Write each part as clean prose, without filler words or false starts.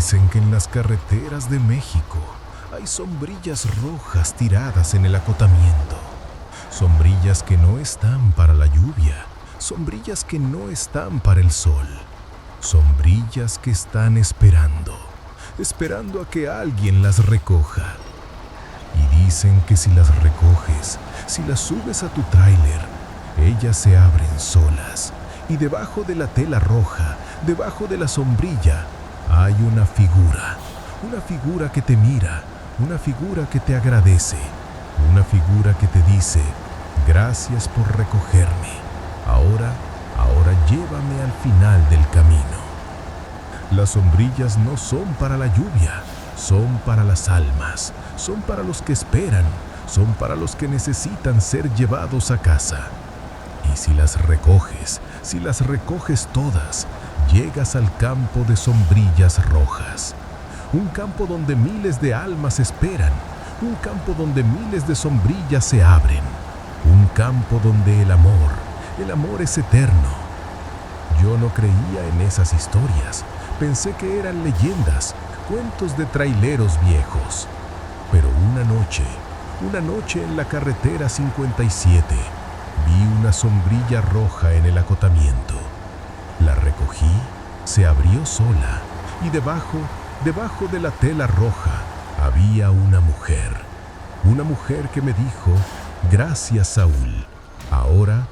Dicen que en las carreteras de México hay sombrillas rojas tiradas en el acotamiento. Sombrillas que no están para la lluvia, sombrillas que no están para el sol. Sombrillas que están esperando a que alguien las recoja. Y dicen que si las recoges, si las subes a tu tráiler, ellas se abren solas. Y debajo de la tela roja, debajo de la sombrilla, hay una figura que te mira, una figura que te agradece, una figura que te dice: gracias por recogerme, ahora llévame al final del camino. Las sombrillas no son para la lluvia, son para las almas, son para los que esperan, son para los que necesitan ser llevados a casa. Y si las recoges todas, llegas al campo de sombrillas rojas. Un campo donde miles de almas esperan, un campo donde miles de sombrillas se abren, un campo donde el amor es eterno. Yo no creía en esas historias, pensé que eran leyendas, cuentos de traileros viejos. Pero una noche en la carretera 57, vi una sombrilla roja en el acotamiento. La recogí, se abrió sola, y debajo de la tela roja había una mujer que me dijo: gracias, Saúl, ahora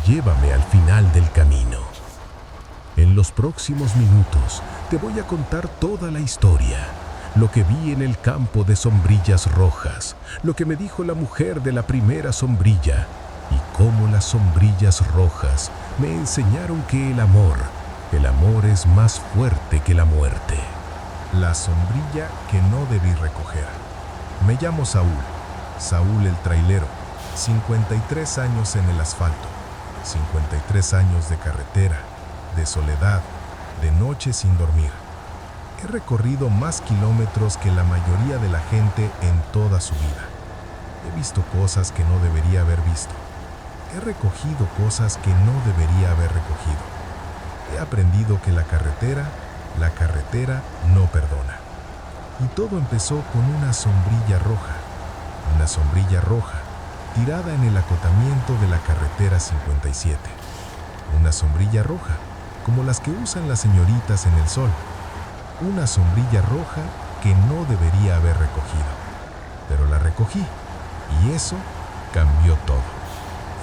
llévame al final del camino. En los próximos minutos te voy a contar toda la historia, lo que vi en el campo de sombrillas rojas, lo que me dijo la mujer de la primera sombrilla, y cómo las sombrillas rojas me enseñaron que el amor es más fuerte que la muerte. La sombrilla que no debí recoger. Me llamo Saúl el trailero, 53 años en el asfalto, 53 años de carretera, de soledad, de noche sin dormir. He recorrido más kilómetros que la mayoría de la gente en toda su vida. He visto cosas que no debería haber visto. He recogido cosas que no debería haber recogido. He aprendido que la carretera no perdona. Y todo empezó con una sombrilla roja, tirada en el acotamiento de la carretera 57. Una sombrilla roja, como las que usan las señoritas en el sol. Una sombrilla roja que no debería haber recogido. Pero la recogí, y eso cambió todo.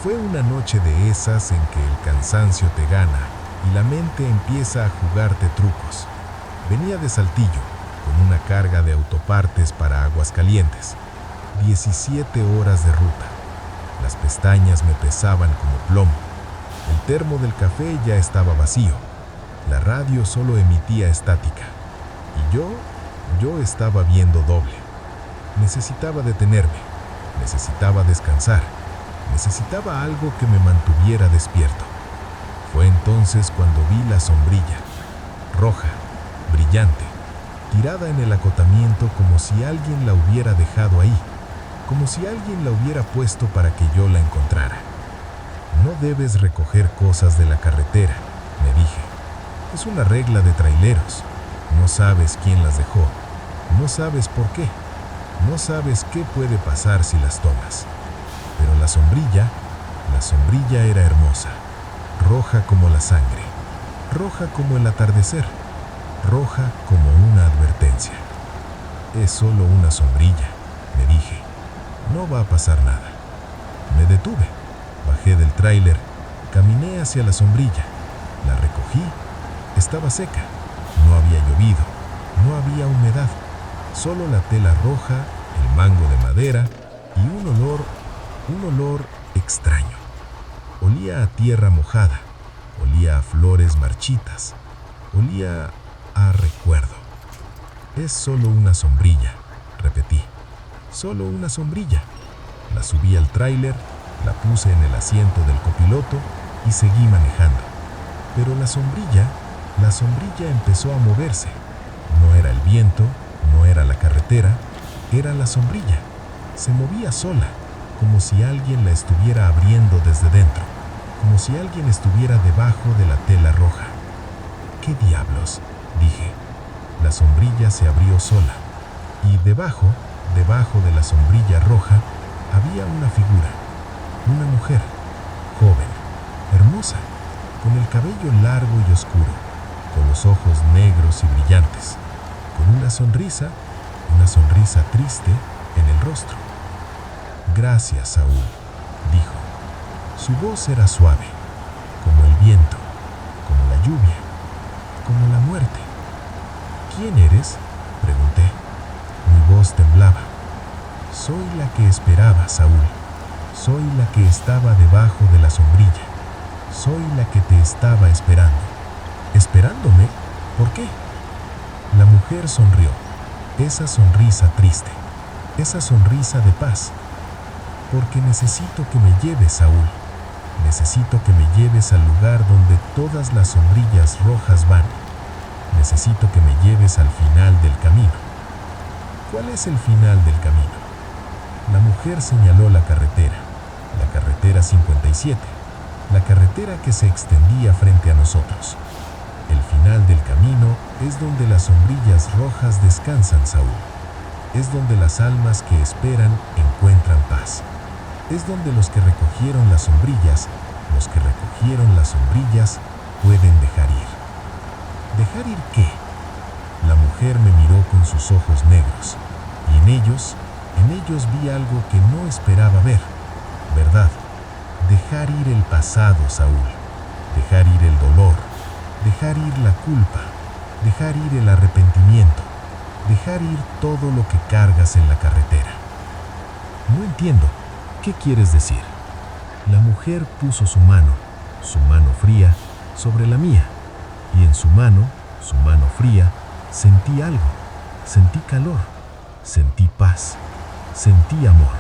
Fue una noche de esas en que el cansancio te gana y la mente empieza a jugarte trucos. Venía de Saltillo, con una carga de autopartes para Aguascalientes. 17 horas de ruta. Las pestañas me pesaban como plomo. El termo del café ya estaba vacío. La radio solo emitía estática. Y yo estaba viendo doble. Necesitaba detenerme. Necesitaba descansar. Necesitaba algo que me mantuviera despierto. Fue entonces cuando vi la sombrilla, roja, brillante, tirada en el acotamiento como si alguien la hubiera dejado ahí, como si alguien la hubiera puesto para que yo la encontrara. No debes recoger cosas de la carretera, me dije. Es una regla de traileros. No sabes quién las dejó, no sabes por qué, no sabes qué puede pasar si las tomas. Pero la sombrilla era hermosa, roja como la sangre, roja como el atardecer, roja como una advertencia. Es solo una sombrilla, me dije. No va a pasar nada. Me detuve, bajé del tráiler, caminé hacia la sombrilla, la recogí, estaba seca, no había llovido, no había humedad, solo la tela roja, el mango de madera y un olor extraño. Olía a tierra mojada, olía a flores marchitas, olía a recuerdo. Es solo una sombrilla, repetí. Solo una sombrilla. La subí al tráiler, la puse en el asiento del copiloto y seguí manejando. Pero la sombrilla empezó a moverse. No era el viento, no era la carretera, era la sombrilla. Se movía sola, como si alguien la estuviera abriendo desde dentro, como si alguien estuviera debajo de la tela roja. ¿Qué diablos?, dije. la sombrilla se abrió sola, y debajo de la sombrilla roja, había una figura, una mujer, joven, hermosa, con el cabello largo y oscuro, con los ojos negros y brillantes, con una sonrisa triste en el rostro. Gracias, Saúl, dijo. Su voz era suave, como el viento, como la lluvia, como la muerte. ¿Quién eres?, pregunté. Mi voz temblaba. Soy la que esperaba, Saúl. Soy la que estaba debajo de la sombrilla. Soy la que te estaba esperando. ¿Esperándome? ¿Por qué? La mujer sonrió. Esa sonrisa triste. Esa sonrisa de paz. Porque necesito que me lleves, Saúl. Necesito que me lleves al lugar donde todas las sombrillas rojas van. Necesito que me lleves al final del camino. ¿Cuál es el final del camino? La mujer señaló la carretera 57, la carretera que se extendía frente a nosotros. El final del camino es donde las sombrillas rojas descansan, Saúl. Es donde las almas que esperan encuentran paz. Es donde los que recogieron las sombrillas pueden dejar ir. ¿Dejar ir qué? La mujer me miró con sus ojos negros, y en ellos vi algo que no esperaba ver. ¿Verdad? Dejar ir el pasado, Saúl. Dejar ir el dolor. Dejar ir la culpa. Dejar ir el arrepentimiento. Dejar ir todo lo que cargas en la carretera. No entiendo. ¿Qué quieres decir? La mujer puso su mano fría, sobre la mía, y en su mano fría, sentí algo. Sentí calor. Sentí paz. Sentí amor.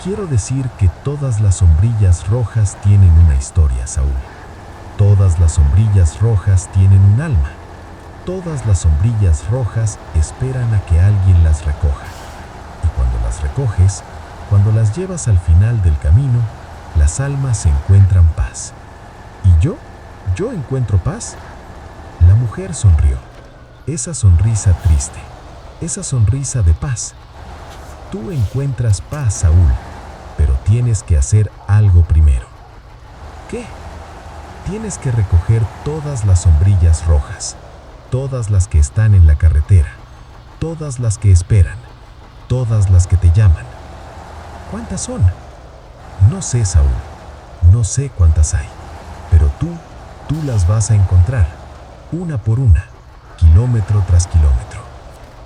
Quiero decir que todas las sombrillas rojas tienen una historia, Saúl. Todas las sombrillas rojas tienen un alma. Todas las sombrillas rojas esperan a que alguien las recoja. Y cuando las recoges, cuando las llevas al final del camino, las almas encuentran paz. ¿Y yo? ¿Yo encuentro paz? La mujer sonrió. Esa sonrisa triste. Esa sonrisa de paz. Tú encuentras paz, Saúl, pero tienes que hacer algo primero. ¿Qué? Tienes que recoger todas las sombrillas rojas, todas las que están en la carretera, todas las que esperan, todas las que te llaman. ¿Cuántas son? No sé, Saúl, no sé cuántas hay, pero tú las vas a encontrar, una por una, kilómetro tras kilómetro.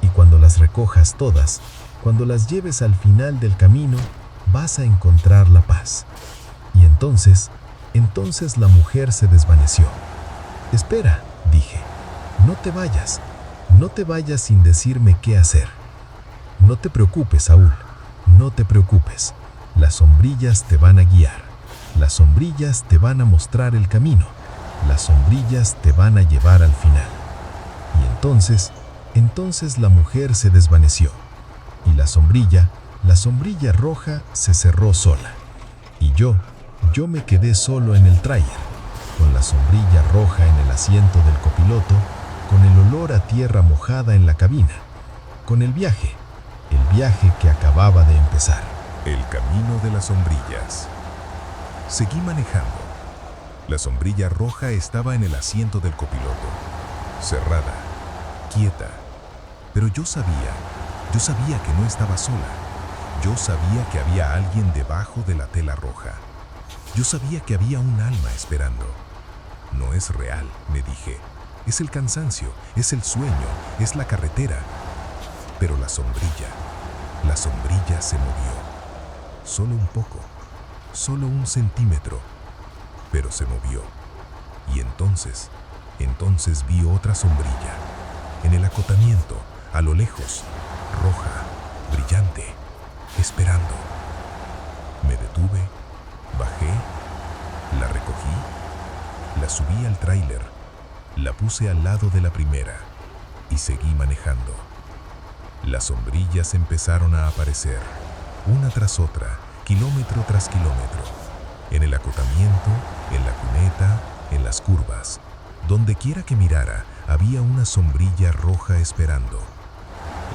Y cuando las recojas todas, cuando las lleves al final del camino, vas a encontrar la paz. Y entonces la mujer se desvaneció. Espera, dije, no te vayas sin decirme qué hacer. No te preocupes, Saúl, no te preocupes. Las sombrillas te van a guiar. Las sombrillas te van a mostrar el camino. Las sombrillas te van a llevar al final. Y entonces la mujer se desvaneció. Y la sombrilla roja se cerró sola. Y yo me quedé solo en el tráiler, con la sombrilla roja en el asiento del copiloto, con el olor a tierra mojada en la cabina, con el viaje que acababa de empezar. El camino de las sombrillas. Seguí manejando. La sombrilla roja estaba en el asiento del copiloto, cerrada, quieta. Pero yo sabía que no estaba sola. Yo sabía que había alguien debajo de la tela roja. Yo sabía que había un alma esperando. No es real, me dije. Es el cansancio, es el sueño, es la carretera. Pero la sombrilla se movió. Solo un poco, solo 1 centímetro, pero se movió. Y entonces vi otra sombrilla, en el acotamiento, a lo lejos, roja, brillante, esperando. Me detuve, bajé, la recogí, la subí al tráiler, la puse al lado de la primera y seguí manejando. Las sombrillas empezaron a aparecer, una tras otra, kilómetro tras kilómetro, en el acotamiento, en la cuneta, en las curvas. Donde quiera que mirara, había una sombrilla roja esperando.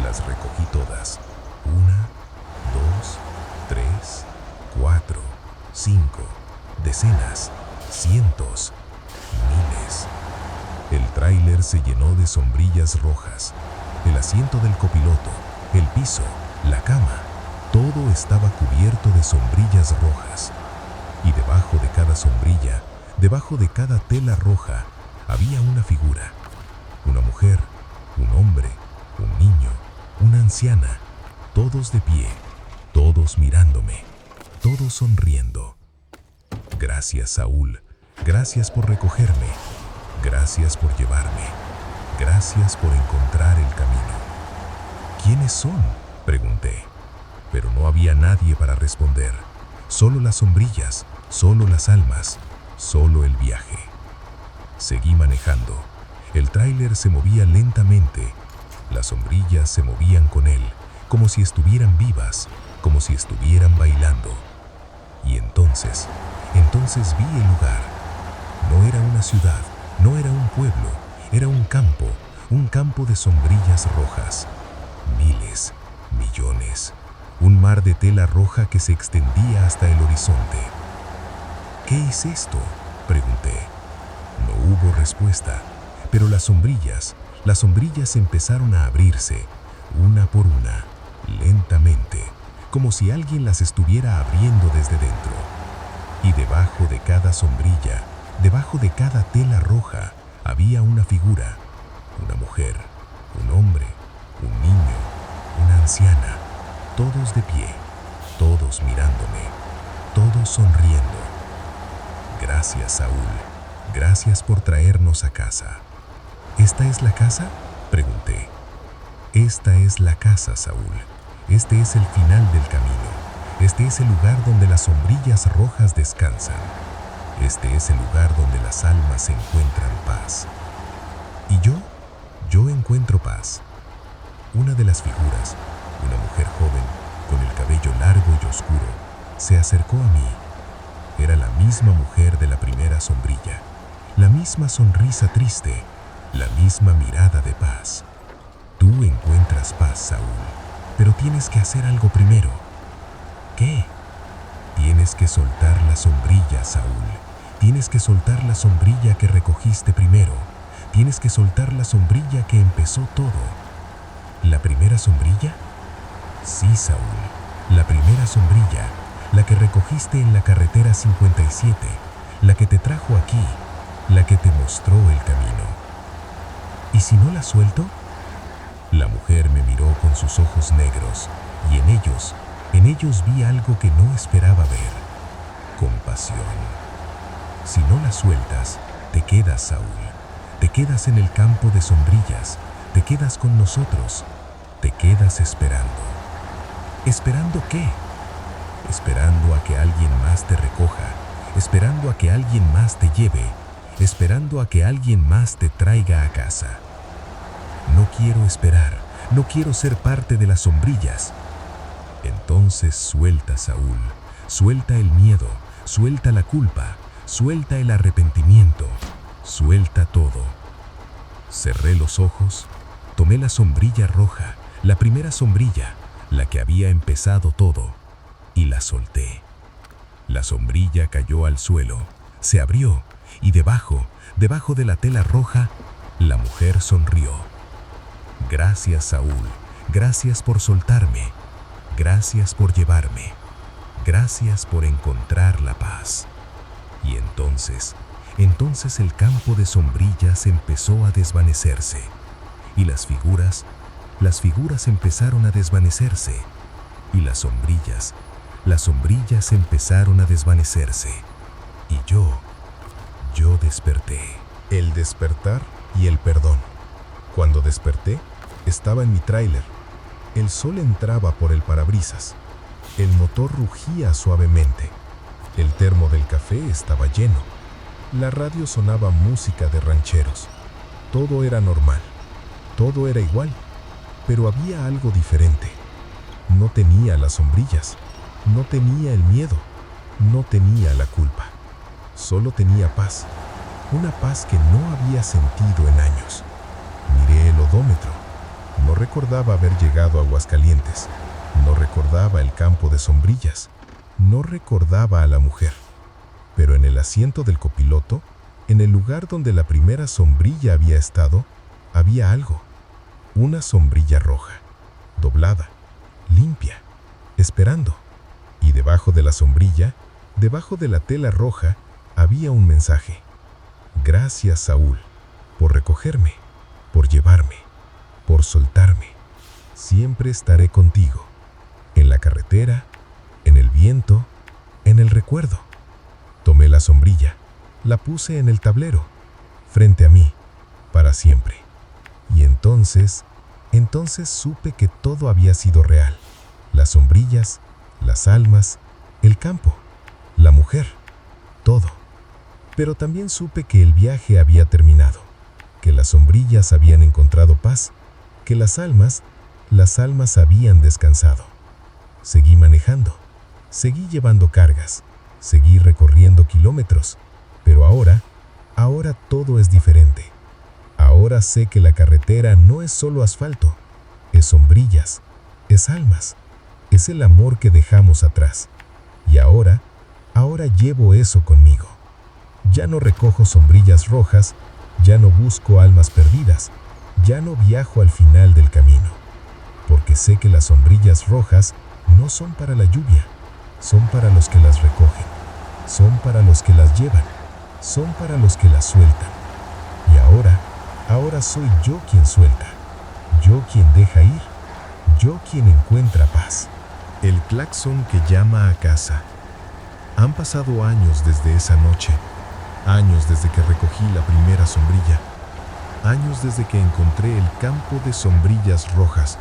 Las recogí todas. 1, 2, 3, 4, 5, decenas, cientos, miles. El tráiler se llenó de sombrillas rojas. El asiento del copiloto, el piso, la cama, todo estaba cubierto de sombrillas rojas. Y debajo de cada sombrilla, debajo de cada tela roja, había una figura. Una mujer, un hombre, un niño, una anciana, todos de pie, todos mirándome, todos sonriendo. Gracias, Saúl. Gracias por recogerme. Gracias por llevarme. Gracias por encontrar el camino. ¿Quiénes son?, pregunté. Pero no había nadie para responder. Solo las sombrillas, solo las almas, solo el viaje. Seguí manejando. El tráiler se movía lentamente. Las sombrillas se movían con él, como si estuvieran vivas, como si estuvieran bailando. Y entonces vi el lugar. No era una ciudad, no era un pueblo, era un campo de sombrillas rojas. Miles, millones, un mar de tela roja que se extendía hasta el horizonte. ¿Qué es esto?, pregunté. No hubo respuesta, pero las sombrillas empezaron a abrirse, una por una, lentamente, como si alguien las estuviera abriendo desde dentro. Y debajo de cada sombrilla, debajo de cada tela roja, había una figura, una mujer, un hombre, un niño, una anciana, todos de pie, todos mirándome, todos sonriendo. Gracias, Saúl. Gracias por traernos a casa. ¿Esta es la casa?, pregunté. Esta es la casa, Saúl. Este es el final del camino. Este es el lugar donde las sombrillas rojas descansan. Este es el lugar donde las almas encuentran paz. Y yo encuentro paz. Una de las figuras, una mujer joven, con el cabello largo y oscuro, se acercó a mí. Era la misma mujer de la primera sombrilla, la misma sonrisa triste, la misma mirada de paz. Tú encuentras paz, Saúl, pero tienes que hacer algo primero. ¿Qué? Tienes que soltar la sombrilla, Saúl. Tienes que soltar la sombrilla que recogiste primero. Tienes que soltar la sombrilla que empezó todo. ¿La primera sombrilla? Sí, Saúl, la primera sombrilla, la que recogiste en la carretera 57, la que te trajo aquí, la que te mostró el camino. ¿Y si no la suelto? La mujer me miró con sus ojos negros, y en ellos vi algo que no esperaba ver: compasión. Si no la sueltas, te quedas, Saúl. Te quedas en el campo de sombrillas, te quedas con nosotros, te quedas esperando. ¿Esperando qué? Esperando a que alguien más te recoja, esperando a que alguien más te lleve, esperando a que alguien más te traiga a casa. No quiero esperar, no quiero ser parte de las sombrillas. Entonces suelta, Saúl, suelta el miedo, suelta la culpa, suelta el arrepentimiento, suelta todo. Cerré los ojos, tomé la sombrilla roja, la primera sombrilla, la que había empezado todo, y la solté. La sombrilla cayó al suelo, se abrió, y debajo de la tela roja, la mujer sonrió. Gracias, Saúl, gracias por soltarme, gracias por llevarme, gracias por encontrar la paz. Y entonces el campo de sombrillas empezó a desvanecerse, y las figuras empezaron a desvanecerse, y las sombrillas empezaron a desvanecerse, y yo desperté. El despertar y el perdón. Cuando desperté, estaba en mi tráiler. El sol entraba por el parabrisas. El motor rugía suavemente. El termo del café estaba lleno. La radio sonaba música de rancheros. Todo era normal. Todo era igual. Pero había algo diferente. No tenía las sombrillas. No tenía el miedo. No tenía la culpa. Solo tenía paz. Una paz que no había sentido en años. Miré el odómetro. No recordaba haber llegado a Aguascalientes. No recordaba el campo de sombrillas. No recordaba a la mujer. Pero en el asiento del copiloto, en el lugar donde la primera sombrilla había estado, había algo. Una sombrilla roja, doblada, limpia, esperando. Y debajo de la sombrilla, debajo de la tela roja, había un mensaje. Gracias, Saúl, por recogerme, por llevarme, por soltarme. Siempre estaré contigo, en la carretera, en el viento, en el recuerdo. Tomé la sombrilla, la puse en el tablero, frente a mí, para siempre. Y entonces supe que todo había sido real. Las sombrillas, las almas, el campo, la mujer, todo. Pero también supe que el viaje había terminado, que las sombrillas habían encontrado paz, que las almas habían descansado. Seguí manejando, seguí llevando cargas, seguí recorriendo kilómetros, pero ahora todo es diferente. Ahora sé que la carretera no es solo asfalto, es sombrillas, es almas, es el amor que dejamos atrás. Y ahora llevo eso conmigo. Ya no recojo sombrillas rojas, ya no busco almas perdidas, ya no viajo al final del camino. Porque sé que las sombrillas rojas no son para la lluvia, son para los que las recogen, son para los que las llevan, son para los que las sueltan. Y ahora soy yo quien suelta, yo quien deja ir, yo quien encuentra paz. El claxon que llama a casa. Han pasado años desde esa noche, años desde que recogí la primera sombrilla, años desde que encontré el campo de sombrillas rojas,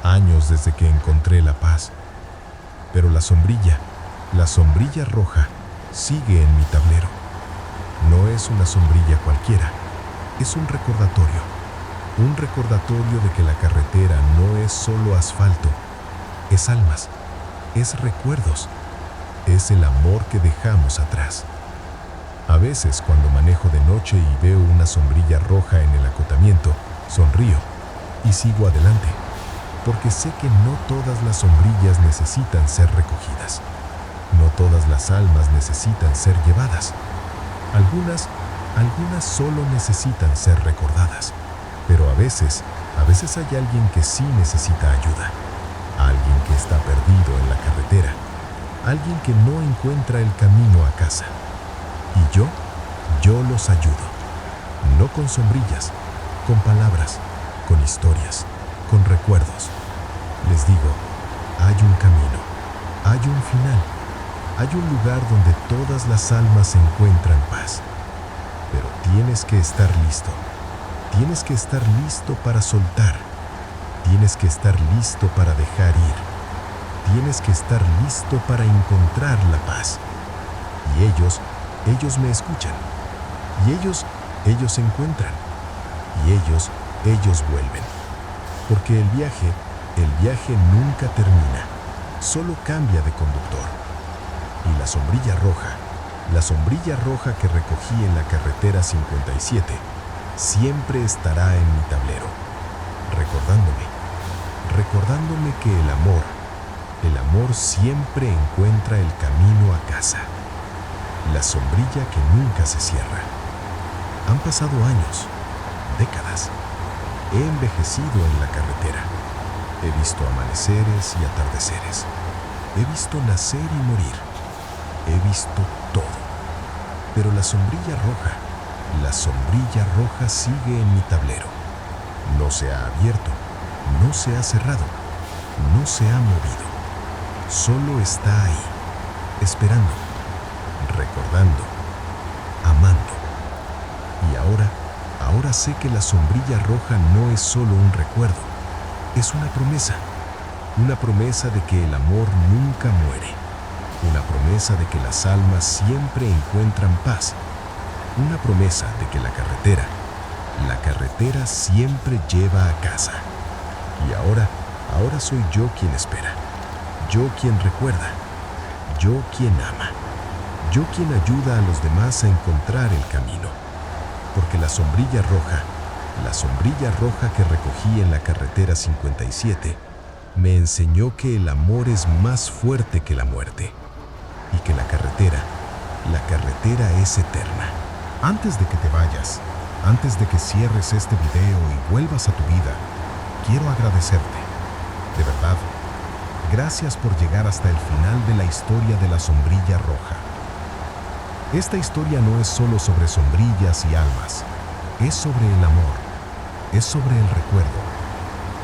años desde que encontré la paz. Pero la sombrilla roja, sigue en mi tablero. No es una sombrilla cualquiera, es un recordatorio de que la carretera no es solo asfalto, es almas, es recuerdos, es el amor que dejamos atrás. A veces cuando manejo de noche y veo una sombrilla roja en el acotamiento, sonrío y sigo adelante, porque sé que no todas las sombrillas necesitan ser recogidas, no todas las almas necesitan ser llevadas. Algunas solo necesitan ser recordadas, pero a veces hay alguien que sí necesita ayuda, alguien que está perdido en la carretera, alguien que no encuentra el camino a casa. Y yo los ayudo, no con sombrillas, con palabras, con historias, con recuerdos. Les digo, hay un camino, hay un final, hay un lugar donde todas las almas encuentran paz. Pero tienes que estar listo para soltar, tienes que estar listo para dejar ir, tienes que estar listo para encontrar la paz. Y ellos me escuchan, y ellos encuentran, y ellos vuelven. Porque el viaje nunca termina, solo cambia de conductor. Y la sombrilla roja que recogí en la carretera 57, siempre estará en mi tablero, recordándome que el amor siempre encuentra el camino a casa. La sombrilla que nunca se cierra. Han pasado años, décadas. He envejecido en la carretera. He visto amaneceres y atardeceres. He visto nacer y morir. He visto todo. Pero la sombrilla roja sigue en mi tablero. No se ha abierto, no se ha cerrado, no se ha movido. Solo está ahí, esperando, recordando, amando. Y ahora sé que la sombrilla roja no es solo un recuerdo, es una promesa de que el amor nunca muere, una promesa de que las almas siempre encuentran paz, una promesa de que la carretera siempre lleva a casa. Y ahora soy yo quien espera, yo quien recuerda, yo quien ama, yo quien ayuda a los demás a encontrar el camino. Porque la sombrilla La sombrilla roja que recogí en la carretera 57 me enseñó que el amor es más fuerte que la muerte y que la carretera es eterna. Antes de que te vayas, antes de que cierres este video y vuelvas a tu vida, quiero agradecerte. De verdad, gracias por llegar hasta el final de la historia de la sombrilla roja. Esta historia no es solo sobre sombrillas y almas, es sobre el amor, es sobre el recuerdo,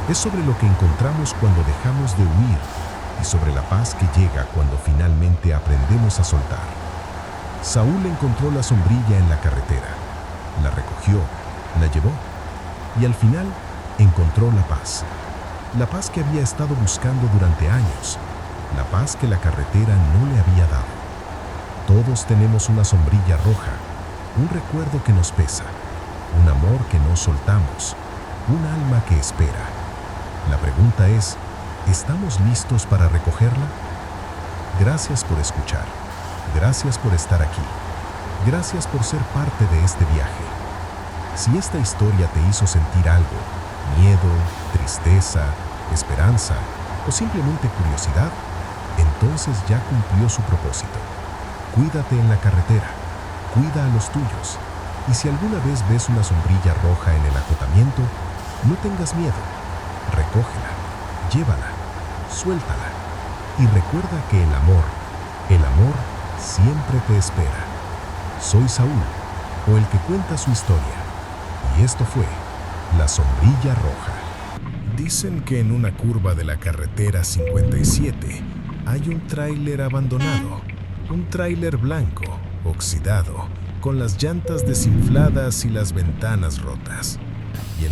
es sobre lo que encontramos cuando dejamos de huir y sobre la paz que llega cuando finalmente aprendemos a soltar. Saúl encontró la sombrilla en la carretera, la recogió, la llevó y al final encontró la paz que había estado buscando durante años, la paz que la carretera no le había dado. Todos tenemos una sombrilla roja, un recuerdo que nos pesa, un amor que no soltamos, un alma que espera. La pregunta es, ¿estamos listos para recogerla? Gracias por escuchar, gracias por estar aquí, gracias por ser parte de este viaje. Si esta historia te hizo sentir algo, miedo, tristeza, esperanza o simplemente curiosidad, entonces ya cumplió su propósito. Cuídate en la carretera, cuida a los tuyos. Y si alguna vez ves una sombrilla roja en el acotamiento, no tengas miedo. Recógela, llévala, suéltala. Y recuerda que el amor siempre te espera. Soy Saúl, o el que cuenta su historia. Y esto fue La Sombrilla Roja. Dicen que en una curva de la carretera 57 hay un tráiler abandonado. Un tráiler blanco, oxidado, con las llantas desinfladas y las ventanas rotas. Y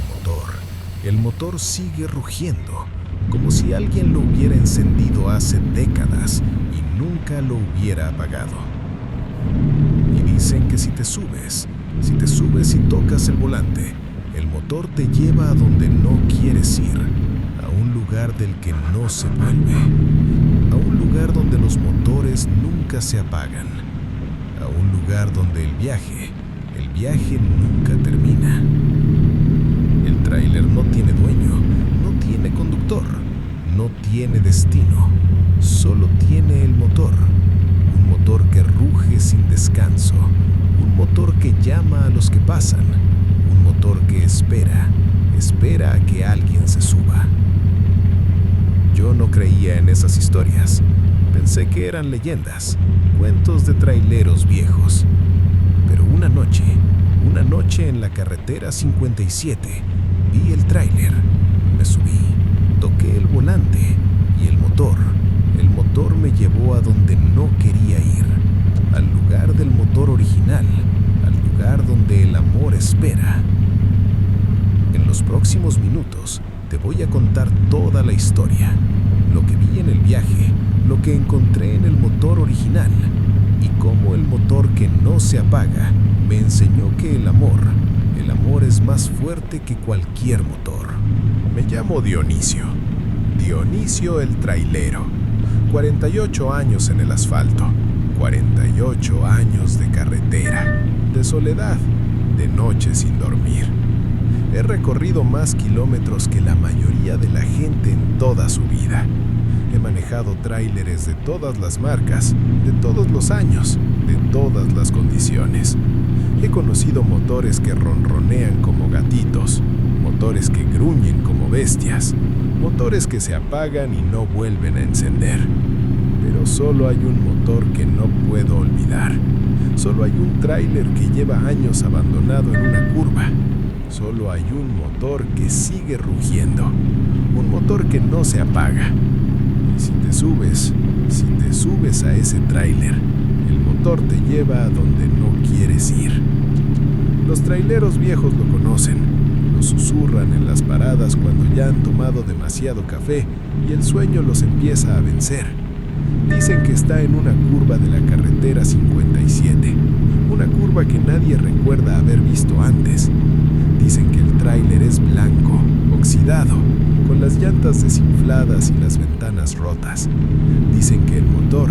el motor sigue rugiendo, como si alguien lo hubiera encendido hace décadas y nunca lo hubiera apagado. Y dicen que si te subes y tocas el volante, el motor te lleva a donde no quieres ir, a un lugar del que no se vuelve, a un lugar donde los motores nunca se apagan, a un lugar donde el viaje nunca termina. El tráiler no tiene dueño, no tiene conductor, no tiene destino, solo tiene el motor. Un motor que ruge sin descanso, un motor que llama a los que pasan, un motor que espera a que alguien se suba. Yo no creía en esas historias. Pensé que eran leyendas, cuentos de traileros viejos. Pero una noche en la carretera 57, vi el tráiler, me subí, toqué el volante y el motor me llevó a donde no quería ir, al lugar del motor original, al lugar donde el amor espera. En los próximos minutos te voy a contar toda la historia, lo que vi en el viaje, lo que encontré en el motor original y cómo el motor que no se apaga me enseñó que el amor es más fuerte que cualquier motor. Me llamo Dionisio el trailero. 48 años en el asfalto, 48 años de carretera, de soledad, de noche sin dormir. He recorrido más kilómetros que la mayoría de la gente en toda su vida. He manejado tráileres de todas las marcas, de todos los años, de todas las condiciones. He conocido motores que ronronean como gatitos, motores que gruñen como bestias, motores que se apagan y no vuelven a encender. Pero solo hay un motor que no puedo olvidar. Solo hay un tráiler que lleva años abandonado en una curva. Solo hay un motor que sigue rugiendo, un motor que no se apaga. Y si te subes a ese tráiler, el motor te lleva a donde no quieres ir. Los traileros viejos lo conocen, lo susurran en las paradas cuando ya han tomado demasiado café y el sueño los empieza a vencer. Dicen que está en una curva de la carretera 57, una curva que nadie recuerda haber visto antes. Dicen que el tráiler es blanco, oxidado, con las llantas desinfladas y las ventanas rotas. Dicen que el motor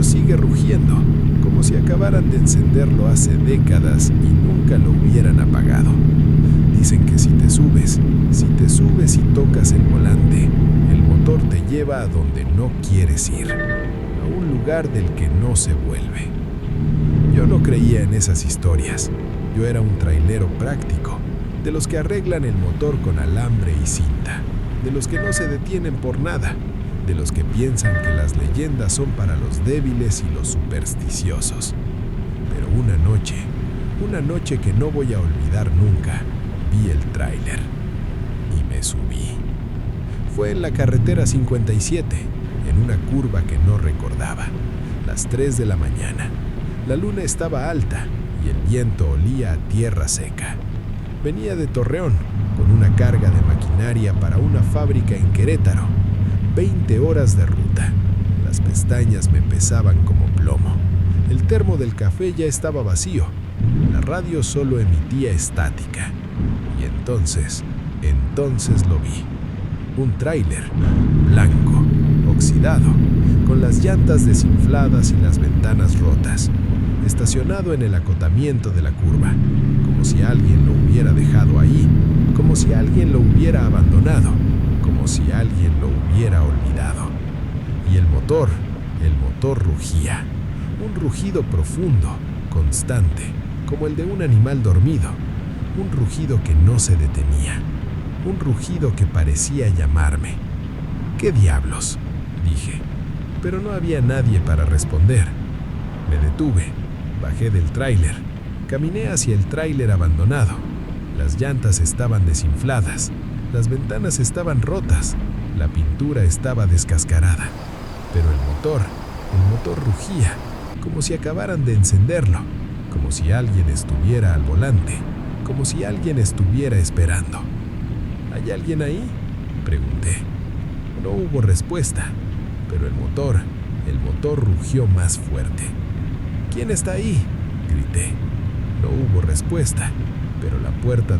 sigue rugiendo, como si acabaran de encenderlo hace décadas y nunca lo hubieran apagado. Dicen que si te subes y tocas el volante, el motor te lleva a donde no quieres ir, a un lugar del que no se vuelve. Yo no creía en esas historias. Yo era un trailero práctico, de los que arreglan el motor con alambre y cinta, de los que no se detienen por nada, de los que piensan que las leyendas son para los débiles y los supersticiosos. Pero una noche que no voy a olvidar nunca, vi el tráiler y me subí. Fue en la carretera 57, en una curva que no recordaba, las 3 de la mañana. La luna estaba alta y el viento olía a tierra seca. Venía de Torreón con una carga de maquinaria para una fábrica en Querétaro. 20 horas de ruta. Las pestañas me pesaban como plomo. El termo del café ya estaba vacío. La radio solo emitía estática. Y entonces lo vi. Un tráiler, blanco, oxidado, con las llantas desinfladas y las ventanas rotas, estacionado en el acotamiento de la curva, como si alguien lo hubiera dejado ahí, como si alguien lo hubiera abandonado, como si alguien lo hubiera olvidado. Y el motor rugía, un rugido profundo, constante, como el de un animal dormido, un rugido que no se detenía, un rugido que parecía llamarme. ¿Qué diablos?, dije, pero no había nadie para responder. Me detuve, bajé del tráiler, caminé hacia el tráiler abandonado. Las llantas estaban desinfladas, las ventanas estaban rotas, la pintura estaba descascarada, pero el motor rugía, como si acabaran de encenderlo, como si alguien estuviera al volante, como si alguien estuviera esperando. ¿Hay alguien ahí?, pregunté. No hubo respuesta, pero el motor rugió más fuerte. ¿Quién está ahí?, grité. No hubo respuesta, pero la puerta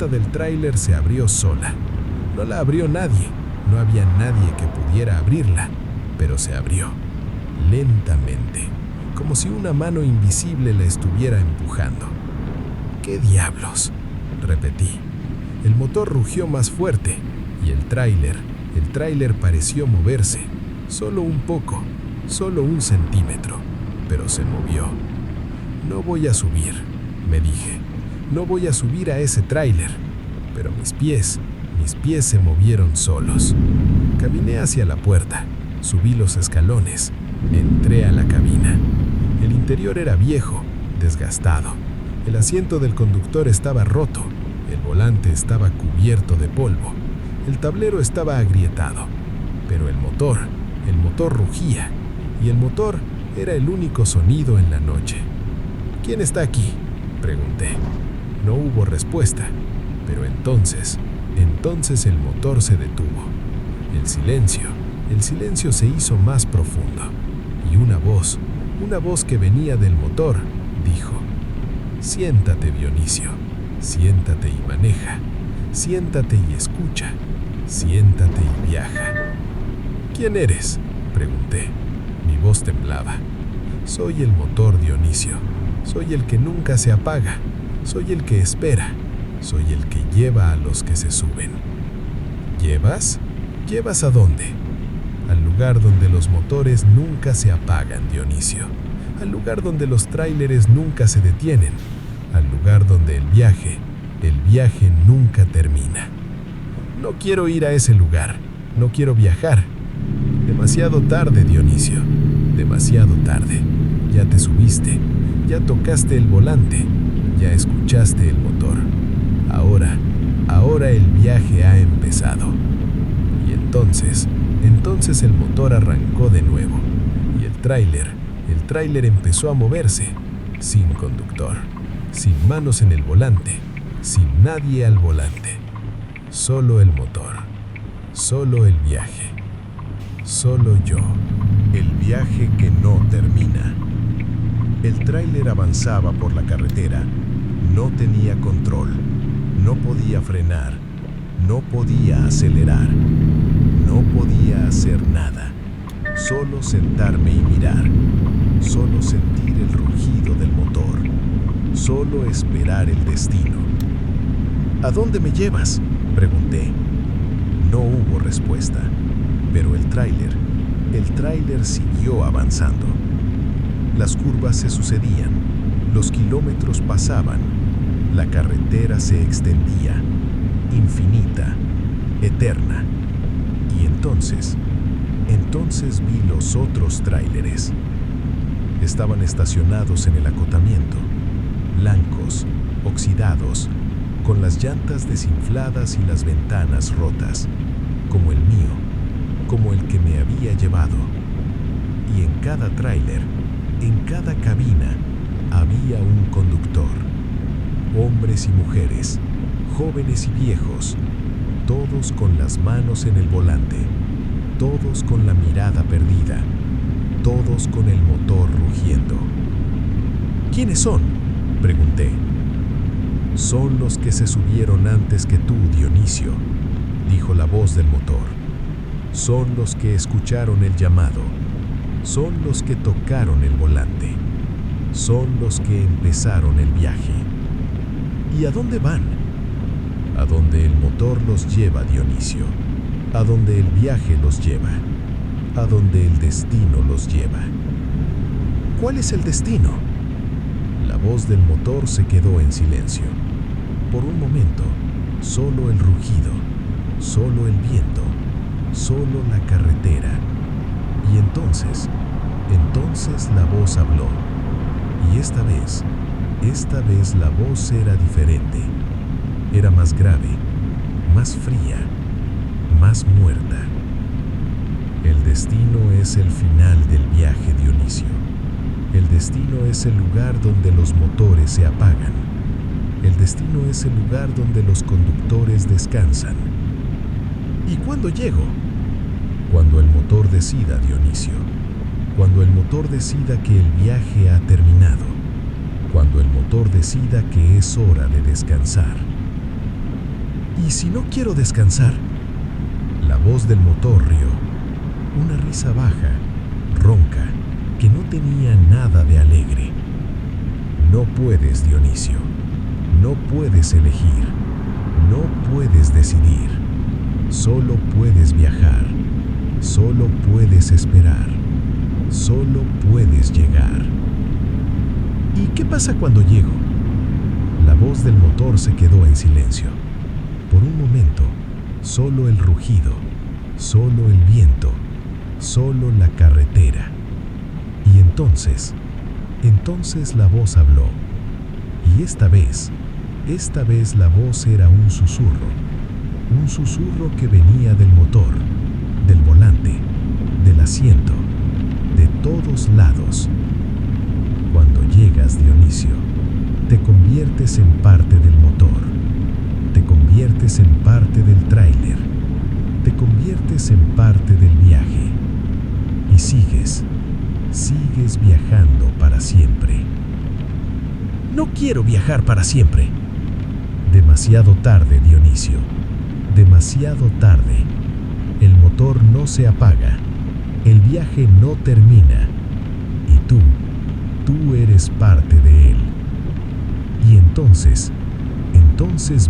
del tráiler se abrió sola. No la abrió nadie, no había nadie que pudiera abrirla, pero se abrió, lentamente, como si una mano invisible la estuviera empujando. ¿Qué diablos?, repetí. El motor rugió más fuerte y el tráiler pareció moverse, solo un poco, solo 1 centímetro, pero se movió. No voy a subir, me dije. No voy a subir a ese tráiler. Pero mis pies se movieron solos. Caminé hacia la puerta, subí los escalones, entré a la cabina. El interior era viejo, desgastado. El asiento del conductor estaba roto, el volante estaba cubierto de polvo, el tablero estaba agrietado, pero el motor rugía, y el motor era el único sonido en la noche. ¿Quién está aquí?, pregunté. No hubo respuesta, pero entonces el motor se detuvo. El silencio se hizo más profundo, y una voz que venía del motor, dijo: «Siéntate, Dionisio, siéntate y maneja, siéntate y escucha, siéntate y viaja». «¿Quién eres?», pregunté. Mi voz temblaba. «Soy el motor, Dionisio, soy el que nunca se apaga, soy el que espera, soy el que lleva a los que se suben». «¿Llevas? ¿Llevas a dónde?». «Al lugar donde los motores nunca se apagan, Dionisio, al lugar donde los tráileres nunca se detienen, al lugar donde el viaje nunca termina». «No quiero ir a ese lugar, no quiero viajar». «Demasiado tarde, Dionisio, demasiado tarde. Ya te subiste, ya tocaste el volante, ya escuchaste el motor. Ahora el viaje ha empezado». Y entonces el motor arrancó de nuevo, y el tráiler empezó a moverse, sin conductor, sin manos en el volante, sin nadie al volante. Solo el motor, solo el viaje, solo yo. El viaje que no termina. El tráiler avanzaba por la carretera. No tenía control, no podía frenar, no podía acelerar, no podía hacer nada. Solo sentarme y mirar, solo sentir el rugido del motor, solo esperar el destino. ¿A dónde me llevas?, pregunté. No hubo respuesta, pero el tráiler siguió avanzando. Las curvas se sucedían, los kilómetros pasaban, la carretera se extendía, infinita, eterna. Y entonces vi los otros tráileres. Estaban estacionados en el acotamiento, blancos, oxidados, con las llantas desinfladas y las ventanas rotas, como el mío, como el que me había llevado. Y en cada tráiler, en cada cabina, había un conductor. Hombres y mujeres, jóvenes y viejos, todos con las manos en el volante, todos con la mirada perdida, todos con el motor rugiendo. ¿Quiénes son?, pregunté. Son los que se subieron antes que tú, Dionisio, dijo la voz del motor. Son los que escucharon el llamado. Son los que tocaron el volante. Son los que empezaron el viaje. ¿Y a dónde van? A donde el motor los lleva, Dionisio. A donde el viaje los lleva. A donde el destino los lleva. ¿Cuál es el destino? La voz del motor se quedó en silencio. Por un momento, solo el rugido, solo el viento, solo la carretera. Y entonces la voz habló. Y esta vez la voz era diferente. Era más grave, más fría, más muerta. El destino es el final del viaje, Dionisio. El destino es el lugar donde los motores se apagan. El destino es el lugar donde los conductores descansan. ¿Y cuándo llego? Cuando el motor decida, Dionisio. Cuando el motor decida que el viaje ha terminado. Cuando el motor decida que es hora de descansar. ¿Y si no quiero descansar? La voz del motor rió. Una risa baja, ronca, que no tenía nada de alegre. No puedes, Dionisio. No puedes elegir. No puedes decidir. Solo puedes viajar. Solo puedes esperar. Solo puedes llegar. ¿Y qué pasa cuando llego? La voz del motor se quedó en silencio. Por un momento, solo el rugido, solo el viento, solo la carretera. Y entonces la voz habló. Y esta vez la voz era un susurro que venía del motor, del volante, del asiento, de todos lados. Cuando llegas, Dionisio, te conviertes en parte del motor, te conviertes en parte del tráiler, te conviertes en parte del viaje y sigues viajando para siempre. No quiero viajar para siempre. Demasiado tarde, Dionisio, demasiado tarde. El motor no se apaga, el viaje no termina y tú eres parte de él. Y entonces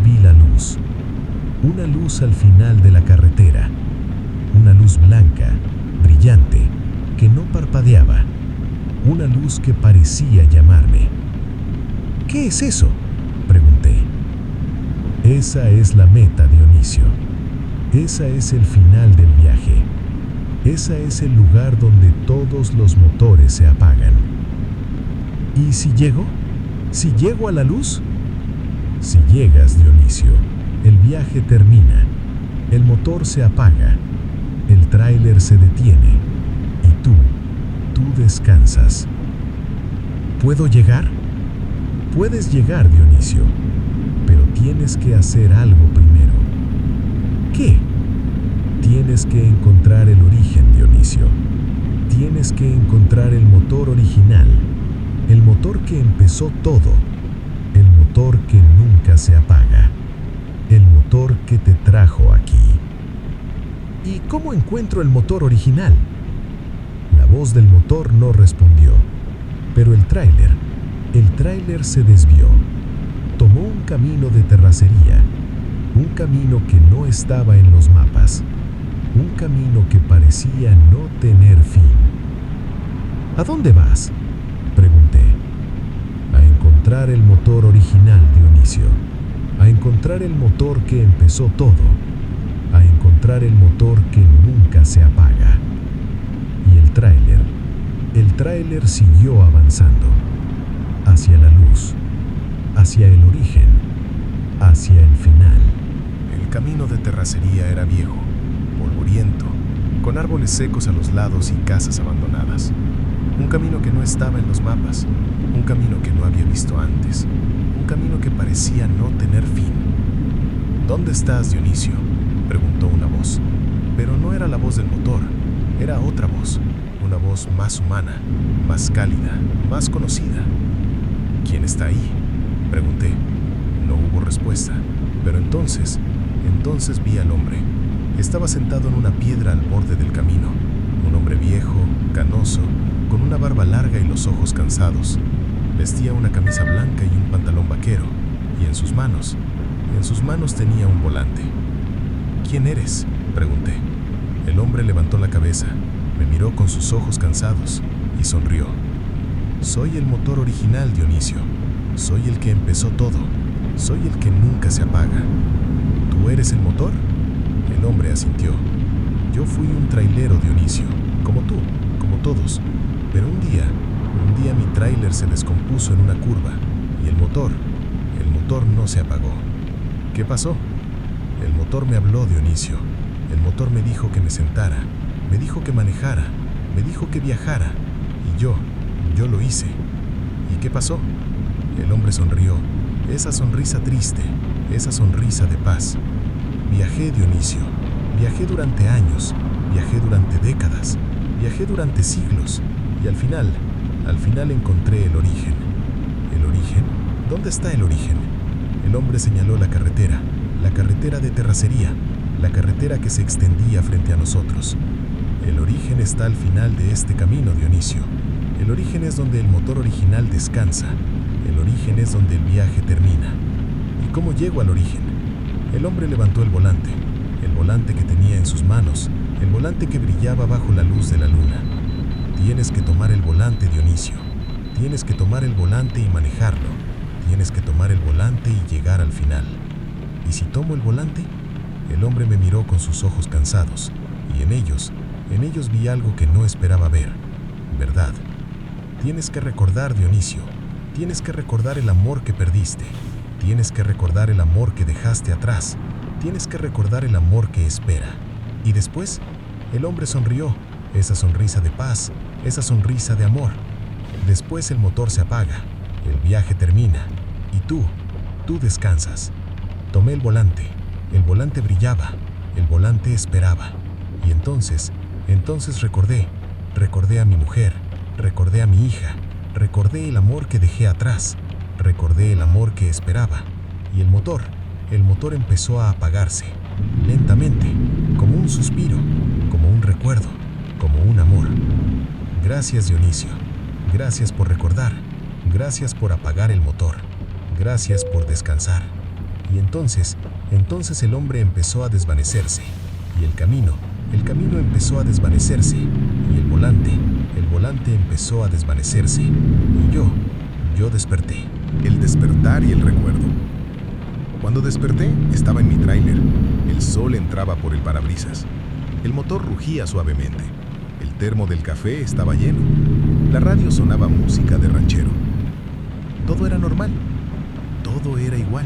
vi la luz, una luz al final de la carretera, una luz blanca, brillante, que no parpadeaba, una luz que parecía llamarme. ¿Qué es eso?, pregunté. Esa es la meta, Dionisio. Esa es el final del viaje. Esa es el lugar donde todos los motores se apagan. ¿Y si llego? ¿Si llego a la luz? Si llegas, Dionisio, el viaje termina, el motor se apaga, el tráiler se detiene y tú descansas. ¿Puedo llegar? Puedes llegar, Dionisio, pero tienes que hacer algo primero. ¿Qué? Tienes que encontrar el origen, Dionisio. Tienes que encontrar el motor original, el motor que empezó todo, el motor que nunca se apaga, el motor que te trajo aquí. ¿Y cómo encuentro el motor original? La voz del motor no respondió, pero el tráiler se desvió. Tomó un camino de terracería un camino que no estaba en los mapas, un camino que parecía no tener fin. ¿A dónde vas?, pregunté. A encontrar el motor original, Dionisio. A encontrar el motor que empezó todo. A encontrar el motor que nunca se apaga. Y el tráiler siguió avanzando. Hacia la luz. Hacia el origen. Hacia el final. El camino de terracería era viejo, polvoriento, con árboles secos a los lados y casas abandonadas. Un camino que no estaba en los mapas, un camino que no había visto antes, un camino que parecía no tener fin. ¿Dónde estás, Dionisio?, preguntó una voz. Pero no era la voz del motor, era otra voz, una voz más humana, más cálida, más conocida. ¿Quién está ahí?, pregunté. No hubo respuesta, pero entonces vi al hombre. Estaba sentado en una piedra al borde del camino, un hombre viejo, canoso, con una barba larga y los ojos cansados. Vestía una camisa blanca y un pantalón vaquero, y en sus manos tenía un volante. ¿Quién eres?, pregunté. El hombre levantó la cabeza, me miró con sus ojos cansados y sonrió. Soy el motor original, Dionisio. Soy el que empezó todo. Soy el que nunca se apaga. ¿Tú eres el motor? El hombre asintió. Yo fui un trailero, Dionisio, como tú, como todos. Pero un día mi tráiler se descompuso en una curva y el motor no se apagó. ¿Qué pasó? El motor me habló, Dionisio. El motor me dijo que me sentara, me dijo que manejara, me dijo que viajara. Y yo lo hice. ¿Y qué pasó? El hombre sonrió, esa sonrisa triste, esa sonrisa de paz. Viajé, Dionisio, viajé durante años, viajé durante décadas, viajé durante siglos, y al final encontré el origen. ¿El origen? ¿Dónde está el origen? El hombre señaló la carretera de terracería, la carretera que se extendía frente a nosotros. El origen está al final de este camino, Dionisio. El origen es donde el motor original descansa. El origen es donde el viaje termina. ¿Y cómo llego al origen? El hombre levantó el volante que tenía en sus manos, el volante que brillaba bajo la luz de la luna. Tienes que tomar el volante, Dionisio. Tienes que tomar el volante y manejarlo. Tienes que tomar el volante y llegar al final. ¿Y si tomo el volante? El hombre me miró con sus ojos cansados, y en ellos vi algo que no esperaba ver. Verdad. Tienes que recordar, Dionisio. Tienes que recordar el amor que perdiste. Tienes que recordar el amor que dejaste atrás. Tienes que recordar el amor que espera. Y después, el hombre sonrió, esa sonrisa de paz, esa sonrisa de amor. Después el motor se apaga, el viaje termina, y tú descansas. Tomé el volante brillaba, el volante esperaba. Y entonces recordé a mi mujer, recordé a mi hija, recordé el amor que dejé atrás, recordé el amor que esperaba. Y el motor empezó a apagarse, lentamente, como un suspiro, como un recuerdo, como un amor. Gracias, Dionisio. Gracias por recordar. Gracias por apagar el motor. Gracias por descansar. Y entonces el hombre empezó a desvanecerse. Y el camino empezó a desvanecerse. Y el volante empezó a desvanecerse. Y yo desperté. El despertar y el recuerdo. Cuando desperté, estaba en mi tráiler. El sol entraba por el parabrisas. El motor rugía suavemente. El termo del café estaba lleno. La radio sonaba música de ranchero. Todo era normal. Todo era igual.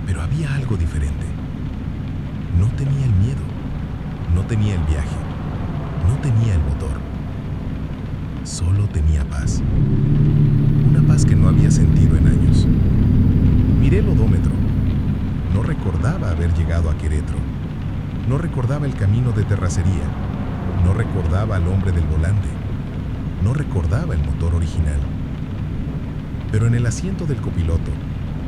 Pero había algo diferente. No tenía el miedo. No tenía el viaje. No tenía el motor. Solo tenía paz. Una paz que no había sentido en años. Miré el odómetro. No recordaba haber llegado a Querétaro. No recordaba el camino de terracería. No recordaba al hombre del volante. No recordaba el motor original. Pero en el asiento del copiloto,